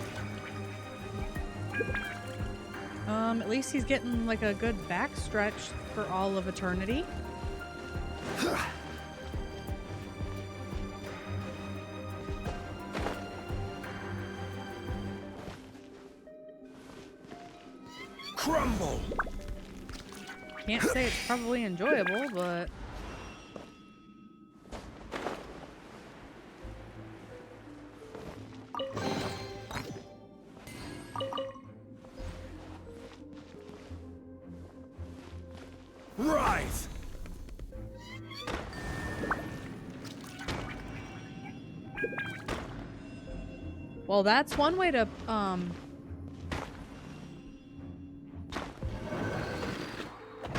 At least he's getting like a good backstretch for all of eternity. Crumble! Can't say it's probably enjoyable, but... Rise! Well, that's one way to,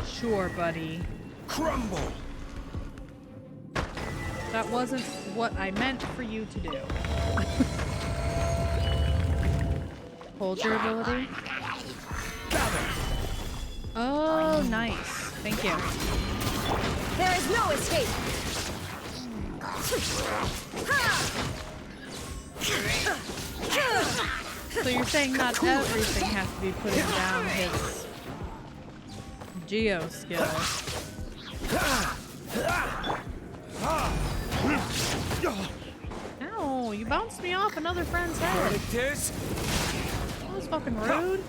Sure, buddy. Crumble! That wasn't what I meant for you to do. Hold your ability. Oh, nice. Thank you. There is no escape! So you're saying not everything has to be putting down his geo skill. Ow, you bounced me off another friend's head. Like this? That was fucking rude.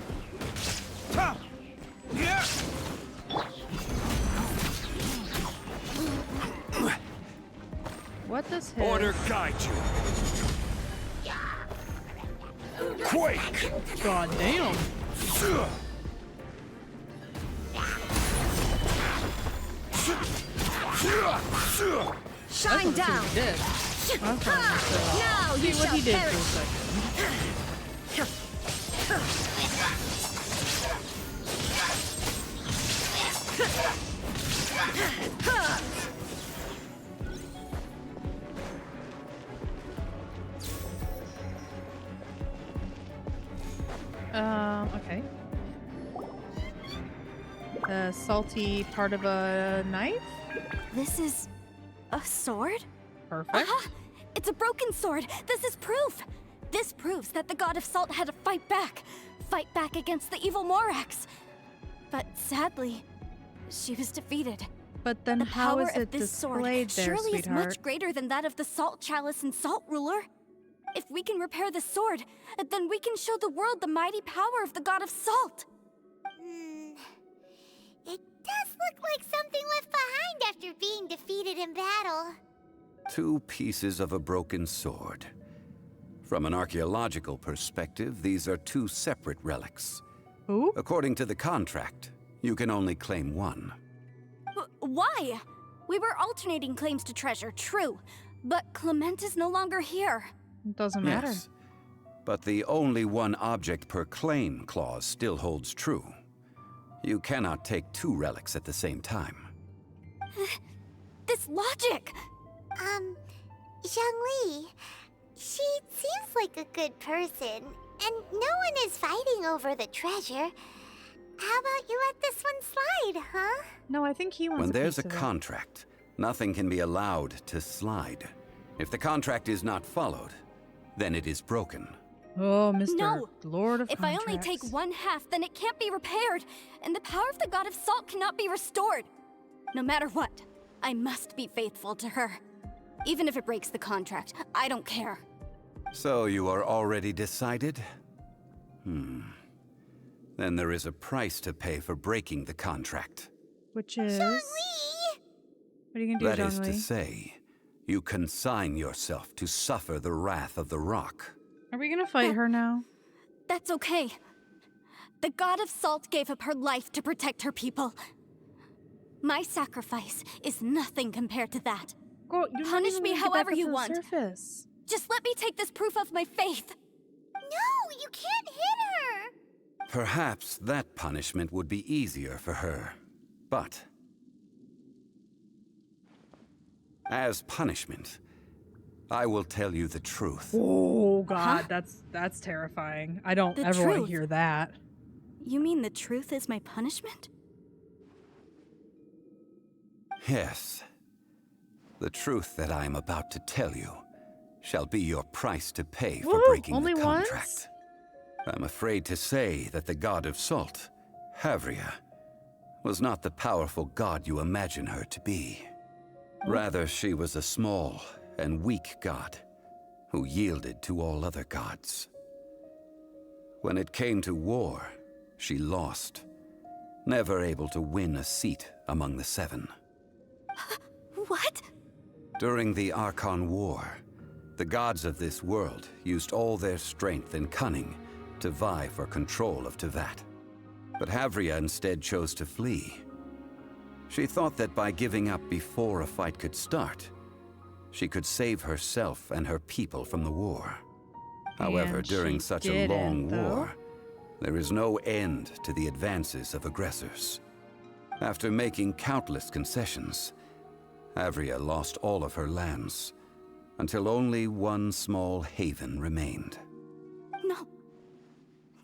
What does his... Order guide you. Quake! God damn. Shine down! He did. Now See you what shall he did perish! for a second. Okay. The salty part of a knife? This is a sword? Perfect. Aha! It's a broken sword. This is proof. This This proves that the God of Salt had to fight back against the evil Morax. But sadly, she was defeated. But then The how power is of it this sword displayed there, surely is sweetheart? much greater than that of the Salt Chalice and Salt Ruler. If we can repair the sword, then we can show the world the mighty power of the God of Salt. It does look like something left behind after being defeated in battle. 2 pieces of a broken sword. From an archaeological perspective, these are 2 separate relics. Who? According to the contract, you can only claim one. Why? We were alternating claims to treasure, true. But Clement is no longer here. It doesn't matter. Yes, but the only one object per claim clause still holds true. You cannot take 2 relics at the same time. This logic! Zhongli, she seems like a good person, and no one is fighting over the treasure. How about you let this one slide, huh? No, I think he wants When there's a piece of it. contract, nothing can be allowed to slide. If the contract is not followed, then it is broken. Oh, Mr. No! Lord of If I only take Contracts. 1/2, then it can't be repaired, and the power of the God of Salt cannot be restored. No matter what, I must be faithful to her. Even if it breaks the contract, I don't care. So you are already decided? Then there is a price to pay for breaking the contract. Which is... What are you gonna do, That is to Zhongli? say, you consign yourself to suffer the wrath of the rock. Are we gonna fight her now? That's okay. The God of Salt gave up her life to protect her people. My sacrifice is nothing compared to that. Girl, you're not Punish even me gonna get back however up you to the want. surface. Just let me take this proof of my faith. No, you can't hit her! Perhaps that punishment would be easier for her. But as punishment, I will tell you the truth. Oh God, that's terrifying. I don't The ever want to truth? hear that. You mean the truth is my punishment? Yes. The truth that I am about to tell you shall be your price to pay for Woo, breaking only the once? contract. I'm afraid to say that the God of Salt, Havria, was not the powerful god you imagine her to be. Rather, she was a small and weak god who yielded to all other gods. When it came to war, she lost, never able to win a seat among the 7. What? During the Archon War, the gods of this world used all their strength and cunning to vie for control of Tevat. But Havria instead chose to flee. She thought that by giving up before a fight could start, she could save herself and her people from the war. However, And during she such a didn't, long though. war, there is no end to the advances of aggressors. After making countless concessions, Havria lost all of her lands, until only one small haven remained. No.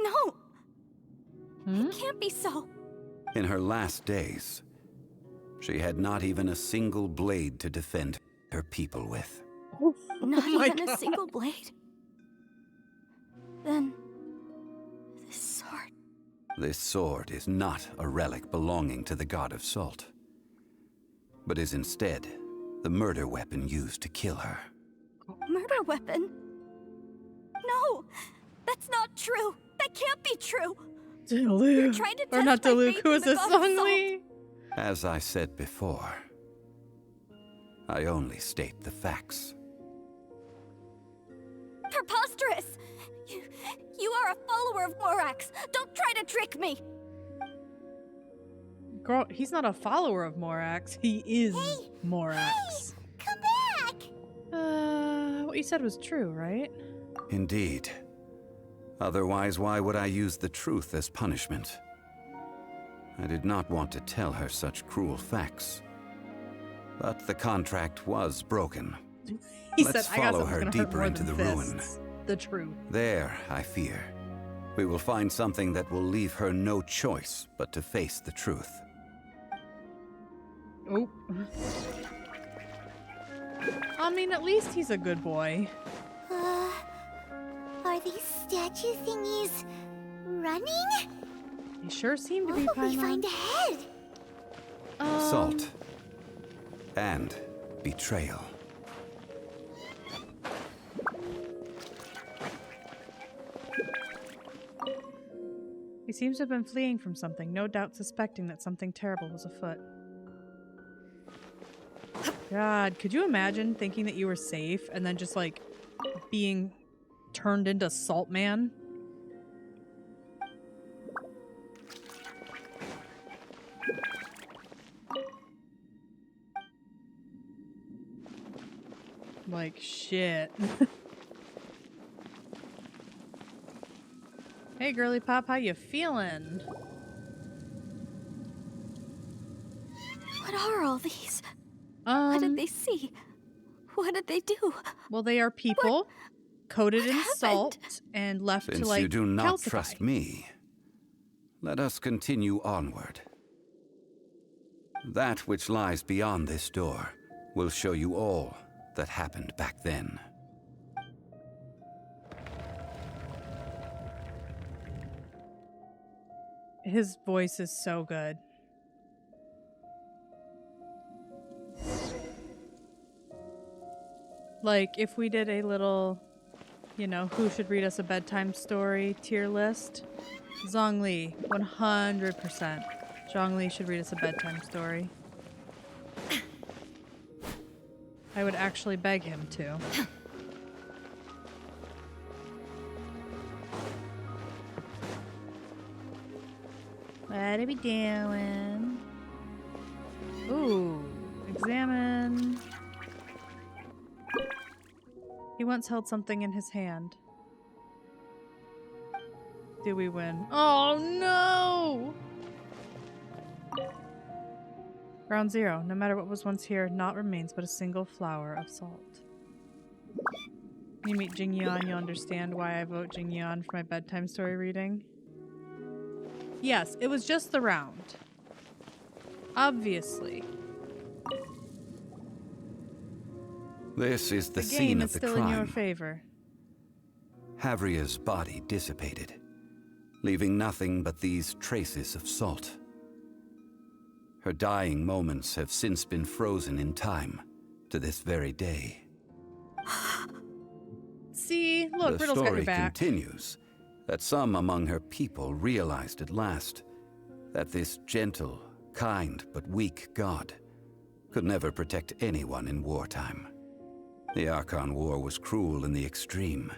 No! It can't be so. In her last days, she had not even a single blade to defend her people with. Not my even a God. single blade. Then, this sword. This sword is not a relic belonging to the God of Salt, but is instead the murder weapon used to kill her. Murder weapon? No! That's not true! That can't be true! You're trying to Or test not my Diluc, faith who in is the this God of Zhongli? As I said before, I only state the facts. Preposterous! You are a follower of Morax! Don't try to trick me! Girl, he's not a follower of Morax. He is Morax. Come back! What you said was true, right? Indeed. Otherwise, why would I use the truth as punishment? I did not want to tell her such cruel facts. But the contract was broken. He Let's said, I got follow something her that's gonna hurt deeper more into the than ruin. fists. The truth. There, I fear, we will find something that will leave her no choice but to face the truth. Oh. I mean, at least he's a good boy. Are Are these statue thingies running? They sure seem to be. What will we find ahead? Salt. And betrayal. He seems to have been fleeing from something, no doubt suspecting that something terrible was afoot. God, could you imagine thinking that you were safe and then just like being turned into Salt Man? Like shit. Hey girly pop, how you feeling? What are all these? What did they see? What did they do? Well, they are people coated in salt and left Since to like you do not calcify. trust me, let us continue onward. That which lies beyond this door will show you all that happened back then. His voice is so good. Like, if we did a little, you know, who should read us a bedtime story tier list, Zhongli, 100%. Zhongli should read us a bedtime story. I would actually beg him to. What are we doing? Ooh, examine. He once held something in his hand. Do we win? Oh no! Ground zero. No matter what was once here, naught remains but a single flower of salt. When you meet Jingyan, you'll understand why I vote Jingyan for my bedtime story reading. Yes, it was just the round. Obviously. This is the game scene is of the still in your crime. favor. Havria's body dissipated, leaving nothing but these traces of salt. Her dying moments have since been frozen in time to this very day. See, look, The Riddle's got your story back. continues that some among her people realized at last that this gentle, kind, but weak god could never protect anyone in wartime. The Archon War was cruel in the extreme.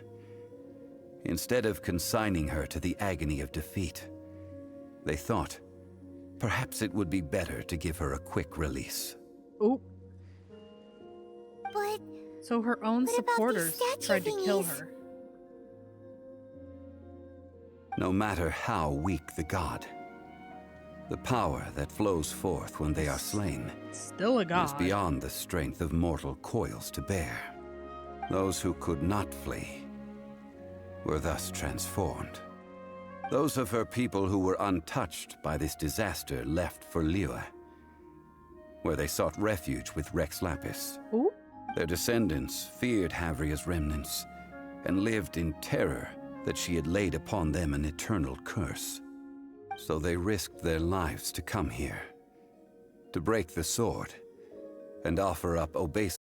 Instead of consigning her to the agony of defeat, they thought perhaps it would be better to give her a quick release. Oh. But so her own what about supporters these statue tried to kill thingies? her. No matter how weak the god, the power that flows forth when they are slain Still a god. is beyond the strength of mortal coils to bear. Those who could not flee were thus transformed. Those of her people who were untouched by this disaster left for Liyue, where they sought refuge with Rex Lapis. Ooh. Their descendants feared Havria's remnants and lived in terror that she had laid upon them an eternal curse. So they risked their lives to come here, to break the sword and offer up obeisance